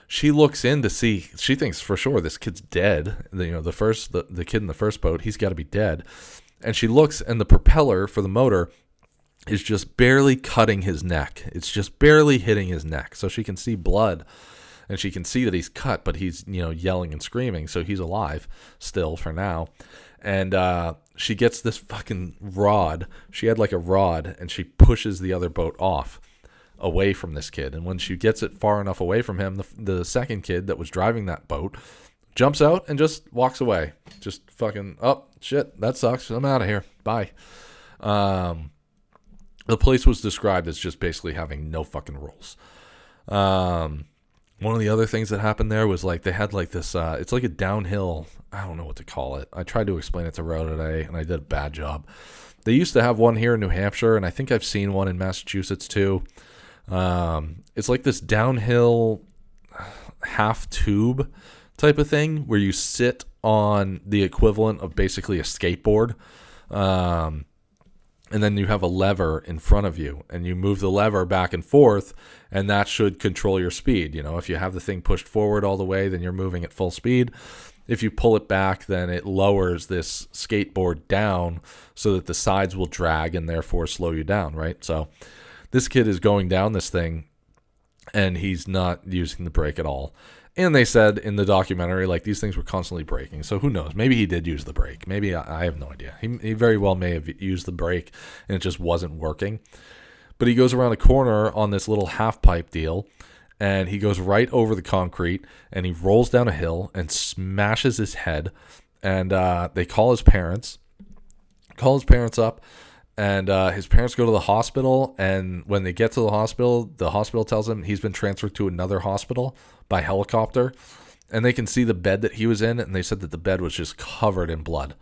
She looks in to see. She thinks for sure this kid's dead. The kid in the first boat, he's got to be dead. And she looks, and the propeller for the motor is just barely cutting his neck. It's just barely hitting his neck. So she can see blood, and she can see that he's cut, but he's, yelling and screaming. So he's alive still for now. And she gets this fucking rod. She had like a rod, and she pushes the other boat off away from this kid. And when she gets it far enough away from him, the second kid that was driving that boat jumps out and just walks away. Just fucking, oh, shit, that sucks. I'm out of here. Bye. The place was described as just basically having no fucking rules. One of the other things that happened there was like they had like this, it's like a downhill, I don't know what to call it. I tried to explain it to Ro today, and I did a bad job. They used to have one here in New Hampshire, and I think I've seen one in Massachusetts too. It's like this downhill half tube type of thing where you sit on the equivalent of basically a skateboard. And then you have a lever in front of you, and you move the lever back and forth, and that should control your speed. If you have the thing pushed forward all the way, then you're moving at full speed. If you pull it back, then it lowers this skateboard down so that the sides will drag and therefore slow you down, right? So this kid is going down this thing, and he's not using the brake at all. And they said in the documentary, like, these things were constantly braking. So who knows? Maybe he did use the brake. Maybe I have no idea. He very well may have used the brake and it just wasn't working. But he goes around a corner on this little half pipe deal, and he goes right over the concrete, and he rolls down a hill and smashes his head. And they call his parents up. And his parents go to the hospital, and when they get to the hospital tells him he's been transferred to another hospital by helicopter, and they can see the bed that he was in, and they said that the bed was just covered in blood.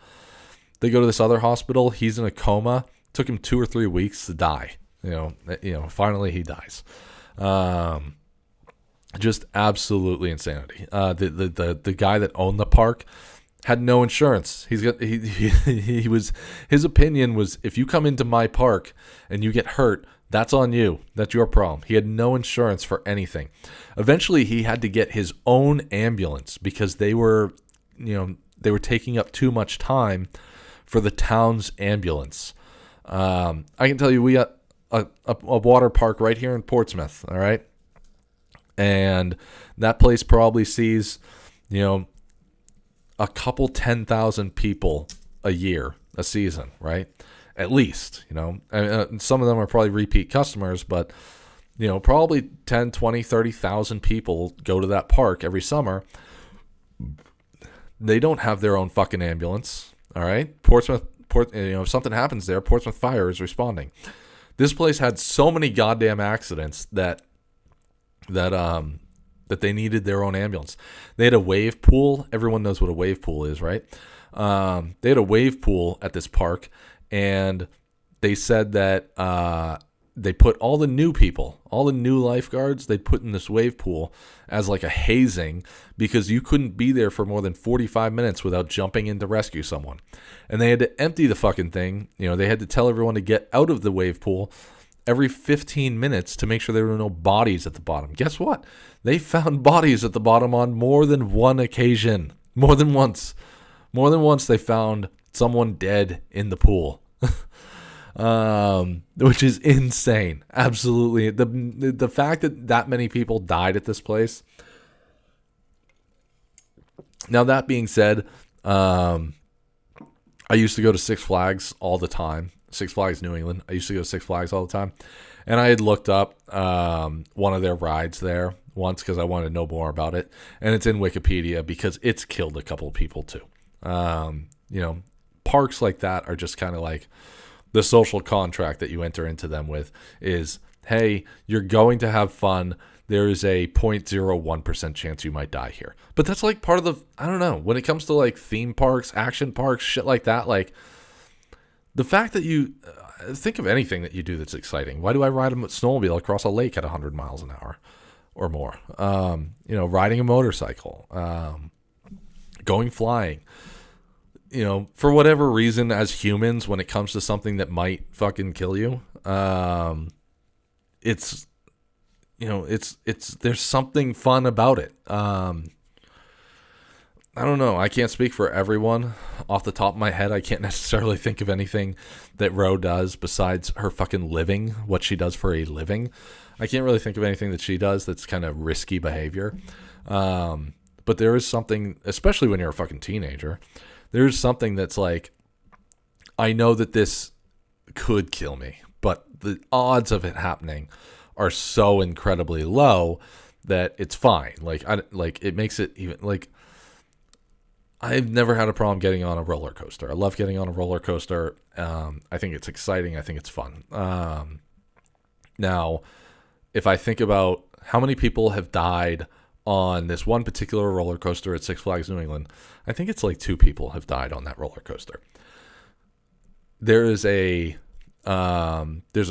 They go to this other hospital. He's in a coma. Took him 2 or 3 weeks to die. Finally he dies. Just absolutely insanity. The guy that owned the park had no insurance. His opinion was, if you come into my park and you get hurt, that's on you. That's your problem. He had no insurance for anything. Eventually, he had to get his own ambulance because they were taking up too much time for the town's ambulance. I can tell you, we got a water park right here in Portsmouth. All right, and that place probably sees, a couple 10,000 people a year, a season, right? At least, some of them are probably repeat customers, but, probably 10, 20, 30,000 people go to that park every summer. They don't have their own fucking ambulance, all right? If something happens there, Portsmouth Fire is responding. This place had so many goddamn accidents that they needed their own ambulance. They had a wave pool. Everyone knows what a wave pool is, right? They had a wave pool at this park, and they said that they put all the new people, all the new lifeguards, they put in this wave pool as like a hazing because you couldn't be there for more than 45 minutes without jumping in to rescue someone. And they had to empty the fucking thing. They had to tell everyone to get out of the wave pool every 15 minutes to make sure there were no bodies at the bottom. Guess what? They found bodies at the bottom on more than one occasion. More than once they found someone dead in the pool. Which is insane. Absolutely. The fact that many people died at this place. Now, that being said, I used to go to Six Flags all the time. Six Flags New England. I used to go to Six Flags all the time. And I had looked up one of their rides there once because I wanted to know more about it. And it's in Wikipedia because it's killed a couple of people too. Parks like that are just kind of like the social contract that you enter into them with is, hey, you're going to have fun. There is a 0.01% chance you might die here. But that's like part of the, I don't know, when it comes to like theme parks, action parks, shit like that, like the fact that you think of anything that you do that's exciting. Why do I ride a snowmobile across a lake at 100 miles an hour or more? Riding a motorcycle, going flying. For whatever reason, as humans, when it comes to something that might fucking kill you, there's something fun about it. I don't know. I can't speak for everyone. Off the top of my head, I can't necessarily think of anything that Ro does besides her fucking living, what she does for a living. I can't really think of anything that she does that's kind of risky behavior. But there is something, especially when you're a fucking teenager, there's something that's like, I know that this could kill me, but the odds of it happening are so incredibly low that it's fine. It makes it even like, I've never had a problem getting on a roller coaster. I love getting on a roller coaster. I think it's exciting. I think it's fun. Now, if I think about how many people have died on this one particular roller coaster at Six Flags New England, I think it's like 2 people have died on that roller coaster. There's a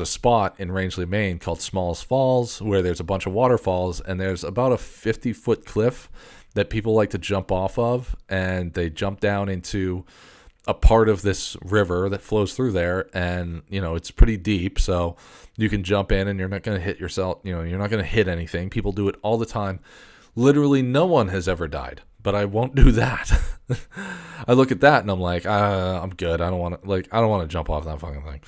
spot in Rangeley, Maine called Smalls Falls where there's a bunch of waterfalls, and there's about a 50-foot cliff that people like to jump off of, and they jump down into a part of this river that flows through there, and it's pretty deep, so you can jump in and you're not going to hit yourself, you're not going to hit anything. People do it all the time. Literally no one has ever died, but I won't do that. I look at that and I'm like, I'm good. I don't want to jump off that fucking thing.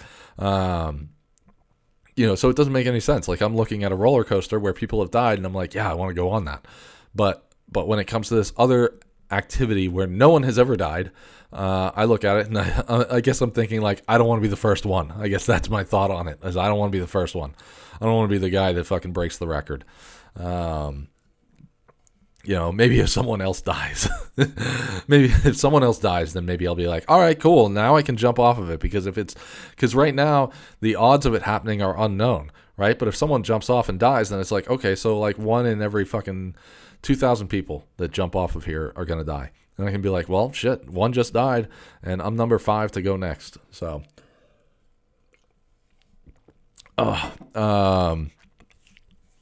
So it doesn't make any sense. Like, I'm looking at a roller coaster where people have died and I'm like, yeah, I want to go on that. But when it comes to this other activity where no one has ever died, I look at it and I guess I'm thinking like, I don't want to be the first one. I guess that's my thought on it, is I don't want to be the first one. I don't want to be the guy that fucking breaks the record. Maybe if someone else dies, then maybe I'll be like, all right, cool. Now I can jump off of it because right now the odds of it happening are unknown, right? But if someone jumps off and dies, then it's like, okay, so like 1 in every fucking 2,000 people that jump off of here are going to die. And I can be like, well, shit, 1 just died and I'm number 5 to go next. So,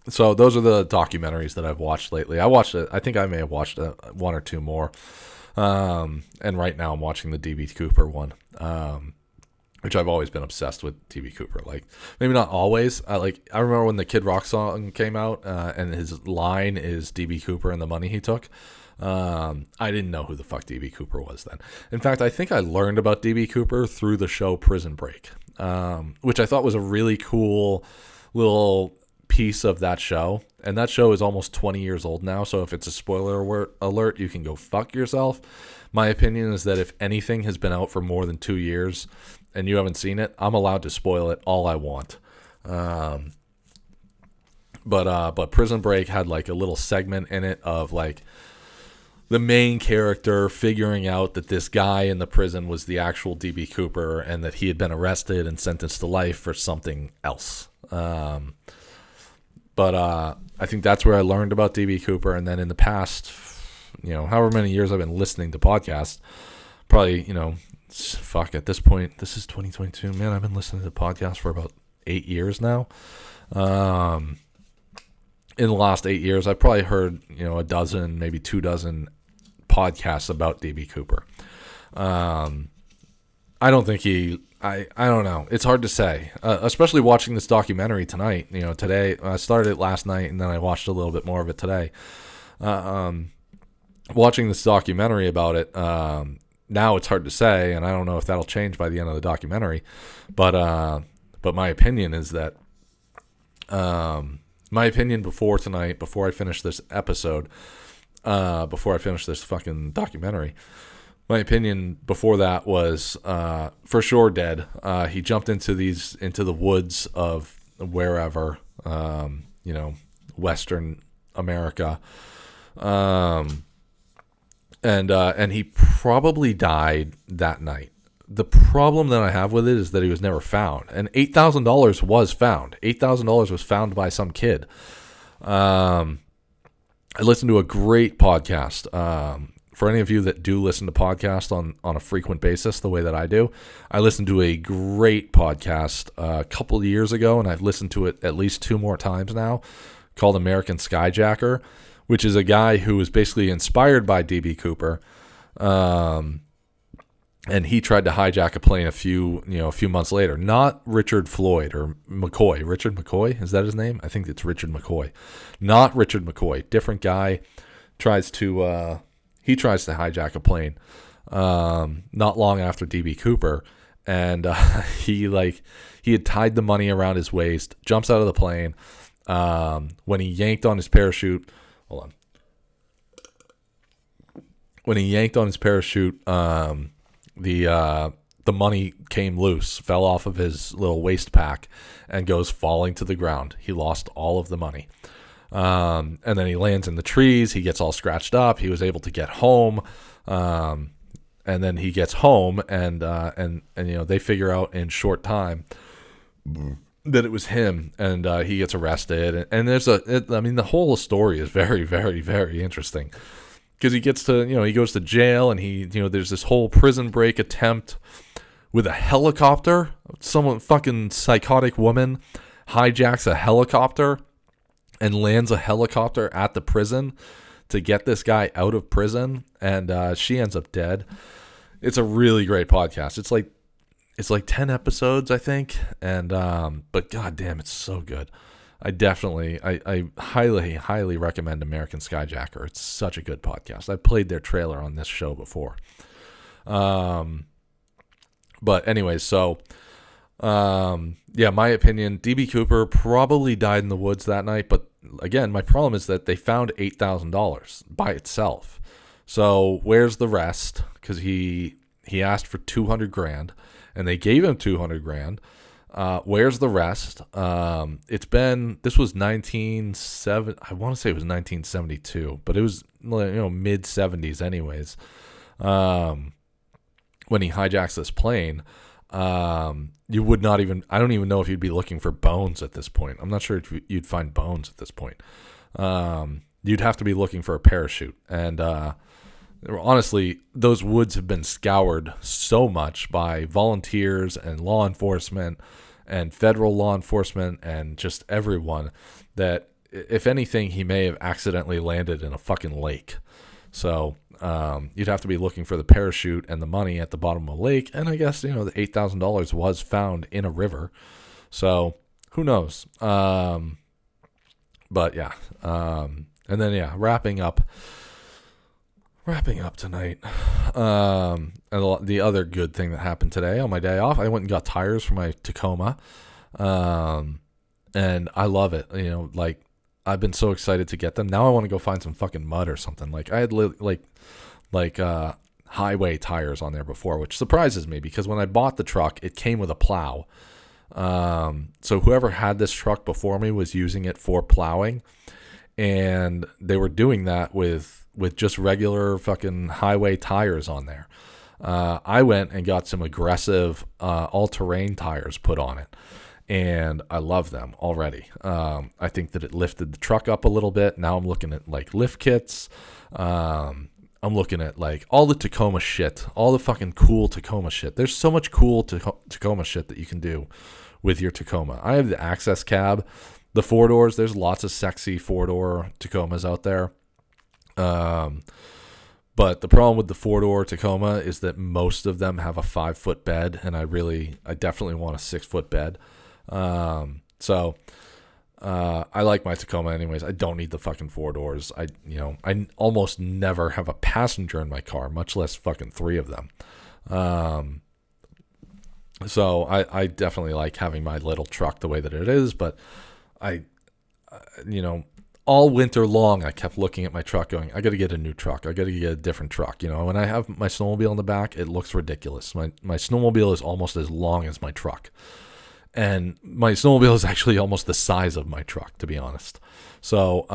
so those are the documentaries that I've watched lately. I think I may have watched 1 or 2 more. And right now I'm watching the D.B. Cooper one, which I've always been obsessed with D.B. Cooper. Like, maybe not always. I remember when the Kid Rock song came out, and his line is D.B. Cooper and the money he took. I didn't know who the fuck D.B. Cooper was then. In fact, I think I learned about D.B. Cooper through the show Prison Break, which I thought was a really cool little piece of that show. And that show is almost 20 years old now, so if it's a spoiler alert, you can go fuck yourself. My opinion is that if anything has been out for more than 2 years and you haven't seen it, I'm allowed to spoil it all I want. But Prison Break had like a little segment in it of like the main character figuring out that this guy in the prison was the actual D.B. Cooper and that he had been arrested and sentenced to life for something else. But I think that's where I learned about D.B. Cooper. And then in the past, however many years I've been listening to podcasts, probably, at this point, this is 2022. Man, I've been listening to podcasts for about 8 years now. In the last 8 years, I've probably heard, a dozen, maybe 2 dozen podcasts about D.B. Cooper. I don't think I don't know. It's hard to say, especially watching this documentary tonight. Today, I started it last night and then I watched a little bit more of it today. Watching this documentary about it, now it's hard to say, and I don't know if that'll change by the end of the documentary. But my opinion is that, my opinion before tonight, before I finish this episode, before I finish this fucking documentary, my opinion before that was for sure dead. He jumped into the woods of wherever, Western America, and he probably died that night. The problem that I have with it is that he was never found, and $8,000 was found. $8,000 was found by some kid. I listened to a great podcast. For any of you that do listen to podcasts on a frequent basis, the way that I do, I listened to a great podcast a couple of years ago, and I've listened to it at least 2 more times now, called American Skyjacker, which is a guy who was basically inspired by D.B. Cooper. And he tried to hijack a plane a few months later. Not Richard Floyd or McCoy. Richard McCoy, is that his name? I think it's Richard McCoy. Not Richard McCoy. Different guy tries to hijack a plane not long after D.B. Cooper, and he had tied the money around his waist, jumps out of the plane. When he yanked on his parachute, When he yanked on his parachute, the money came loose, fell off of his little waist pack, and goes falling to the ground. He lost all of the money. And then he lands in the trees. He gets all scratched up. He was able to get home. And then he gets home, and they figure out in short time that it was him, and he gets arrested. And the whole story is very, very, very interesting, because he goes to jail, and there's this whole prison break attempt with a helicopter. Some fucking psychotic woman hijacks a helicopter and lands a helicopter at the prison to get this guy out of prison, and she ends up dead. It's a really great podcast. It's like 10 episodes, I think, and but goddamn, it's so good. I highly, highly recommend American Skyjacker. It's such a good podcast. I've played their trailer on this show before. But anyways, so my opinion, D.B. Cooper probably died in the woods that night, but again, my problem is that they found $8,000 by itself. So where's the rest? Because he asked for $200,000, and they gave him $200,000. Where's the rest? This was 1970. I want to say it was 1972, but it was mid 70s anyways. When he hijacks this plane, you would not even. I don't even know if you'd be looking for bones at this point. I'm not sure if you'd find bones at this point. You'd have to be looking for a parachute, and honestly, those woods have been scoured so much by volunteers and law enforcement and federal law enforcement and just everyone that, if anything, he may have accidentally landed in a fucking lake. So you'd have to be looking for the parachute and the money at the bottom of a lake. And I guess, the $8,000 was found in a river. So who knows? But yeah. And then, yeah, wrapping up tonight. And the other good thing that happened today on my day off, I went and got tires for my Tacoma. And I love it. I've been so excited to get them. Now I want to go find some fucking mud or something. Like I had highway tires on there before, which surprises me because when I bought the truck, it came with a plow. So whoever had this truck before me was using it for plowing, and they were doing that with just regular fucking highway tires on there. I went and got some aggressive all-terrain tires put on it, and I love them already. I think that it lifted the truck up a little bit. Now I'm looking at lift kits. I'm looking at all the Tacoma shit, all the fucking cool Tacoma shit. There's so much cool Tacoma shit that you can do with your Tacoma. I have the access cab, the 4-doors. There's lots of sexy 4-door Tacomas out there. But the problem with the 4-door Tacoma is that most of them have a 5-foot bed, and I definitely want a 6-foot bed. So I like my Tacoma anyways. I don't need the fucking 4 doors. I almost never have a passenger in my car, much less fucking 3 of them. So I definitely like having my little truck the way that it is, but all winter long, I kept looking at my truck going, I got to get a new truck. I got to get a different truck. When I have my snowmobile in the back, it looks ridiculous. My snowmobile is almost as long as my truck. And my snowmobile is actually almost the size of my truck, to be honest. So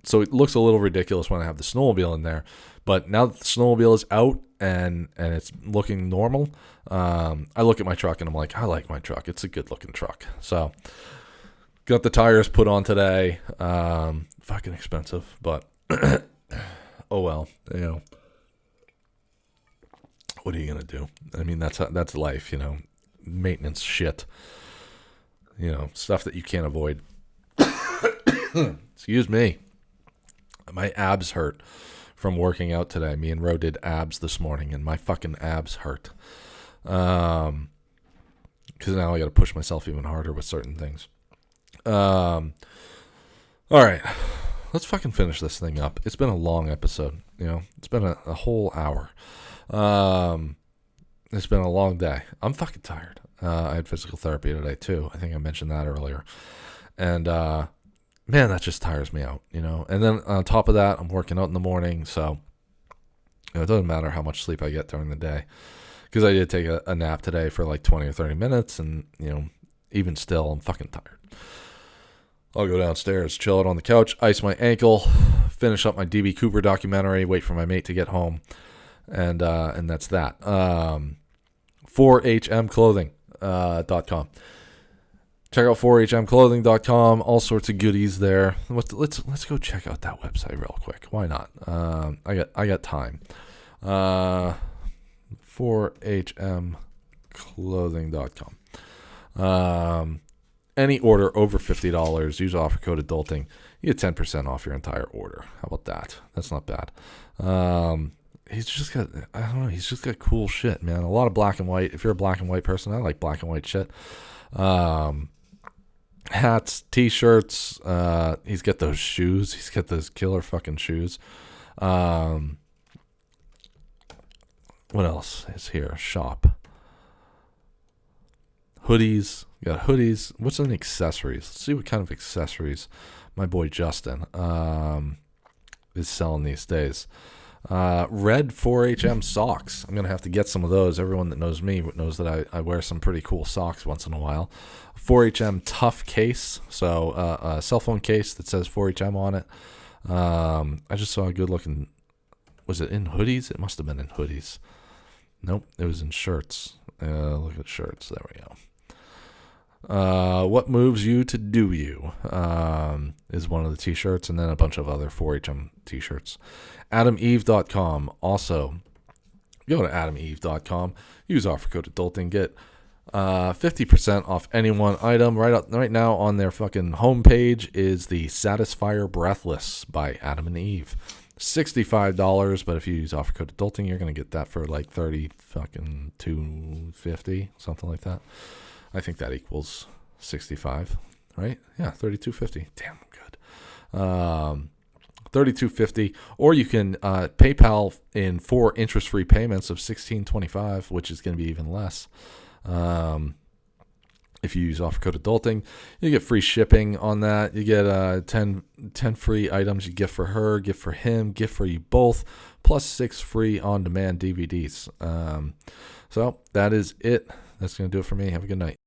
so it looks a little ridiculous when I have the snowmobile in there. But now that the snowmobile is out and it's looking normal, I look at my truck and I'm like, I like my truck. It's a good looking truck. So got the tires put on today. Fucking expensive, but oh well. What are you gonna do? I mean, that's life. Maintenance shit. Stuff that you can't avoid. Excuse me. My abs hurt from working out today. Me and Ro did abs this morning, and my fucking abs hurt. Because now I got to push myself even harder with certain things. All right, let's fucking finish this thing up. It's been a long episode. It's been a whole hour. It's been a long day. I'm fucking tired. I had physical therapy today too. I think I mentioned that earlier. And man, that just tires me out, And then on top of that, I'm working out in the morning, so it doesn't matter how much sleep I get during the day. Because I did take a nap today for like 20 or 30 minutes, and even still, I'm fucking tired. I'll go downstairs, chill out on the couch, ice my ankle, finish up my DB Cooper documentary, wait for my mate to get home, and that's that. 4hmclothing.com. Check out 4hmclothing.com. All sorts of goodies there. Let's go check out that website real quick. Why not? I got time. 4hmclothing.com. Any order over $50, use offer code adulting. You get 10% off your entire order. How about that? That's not bad. He's just got cool shit, man. A lot of black and white. If you're a black and white person, I like black and white shit. Hats, t-shirts. He's got those shoes. He's got those killer fucking shoes. What else is here? Shop. Hoodies. Got hoodies. What's in accessories? Let's see what kind of accessories my boy Justin is selling these days. Red 4HM socks. I'm going to have to get some of those. Everyone that knows me knows that I wear some pretty cool socks once in a while. 4HM tough case. So a cell phone case that says 4HM on it. I just saw a good looking, was it in hoodies? It must have been in hoodies. Nope, it was in shirts. Look at shirts. There we go. What moves you to do you is one of the t-shirts, and then a bunch of other 4HM t-shirts. AdamEve.com. Also, go to AdamEve.com. Use offer code adulting. Get 50% off any one item. Right now on their fucking homepage is the Satisfier Breathless by Adam and Eve. $65, but if you use offer code adulting, you're gonna get that for like $250, something like that. I think that equals 65, right? Yeah, $32.50. Damn, good. $32.50, or you can PayPal in 4 interest-free payments of $16.25, which is going to be even less. If you use offer code adulting, you get free shipping on that. You get 10 free items. You gift for her, gift for him, gift for you both, plus 6 free on-demand DVDs. So that is it. That's going to do it for me. Have a good night.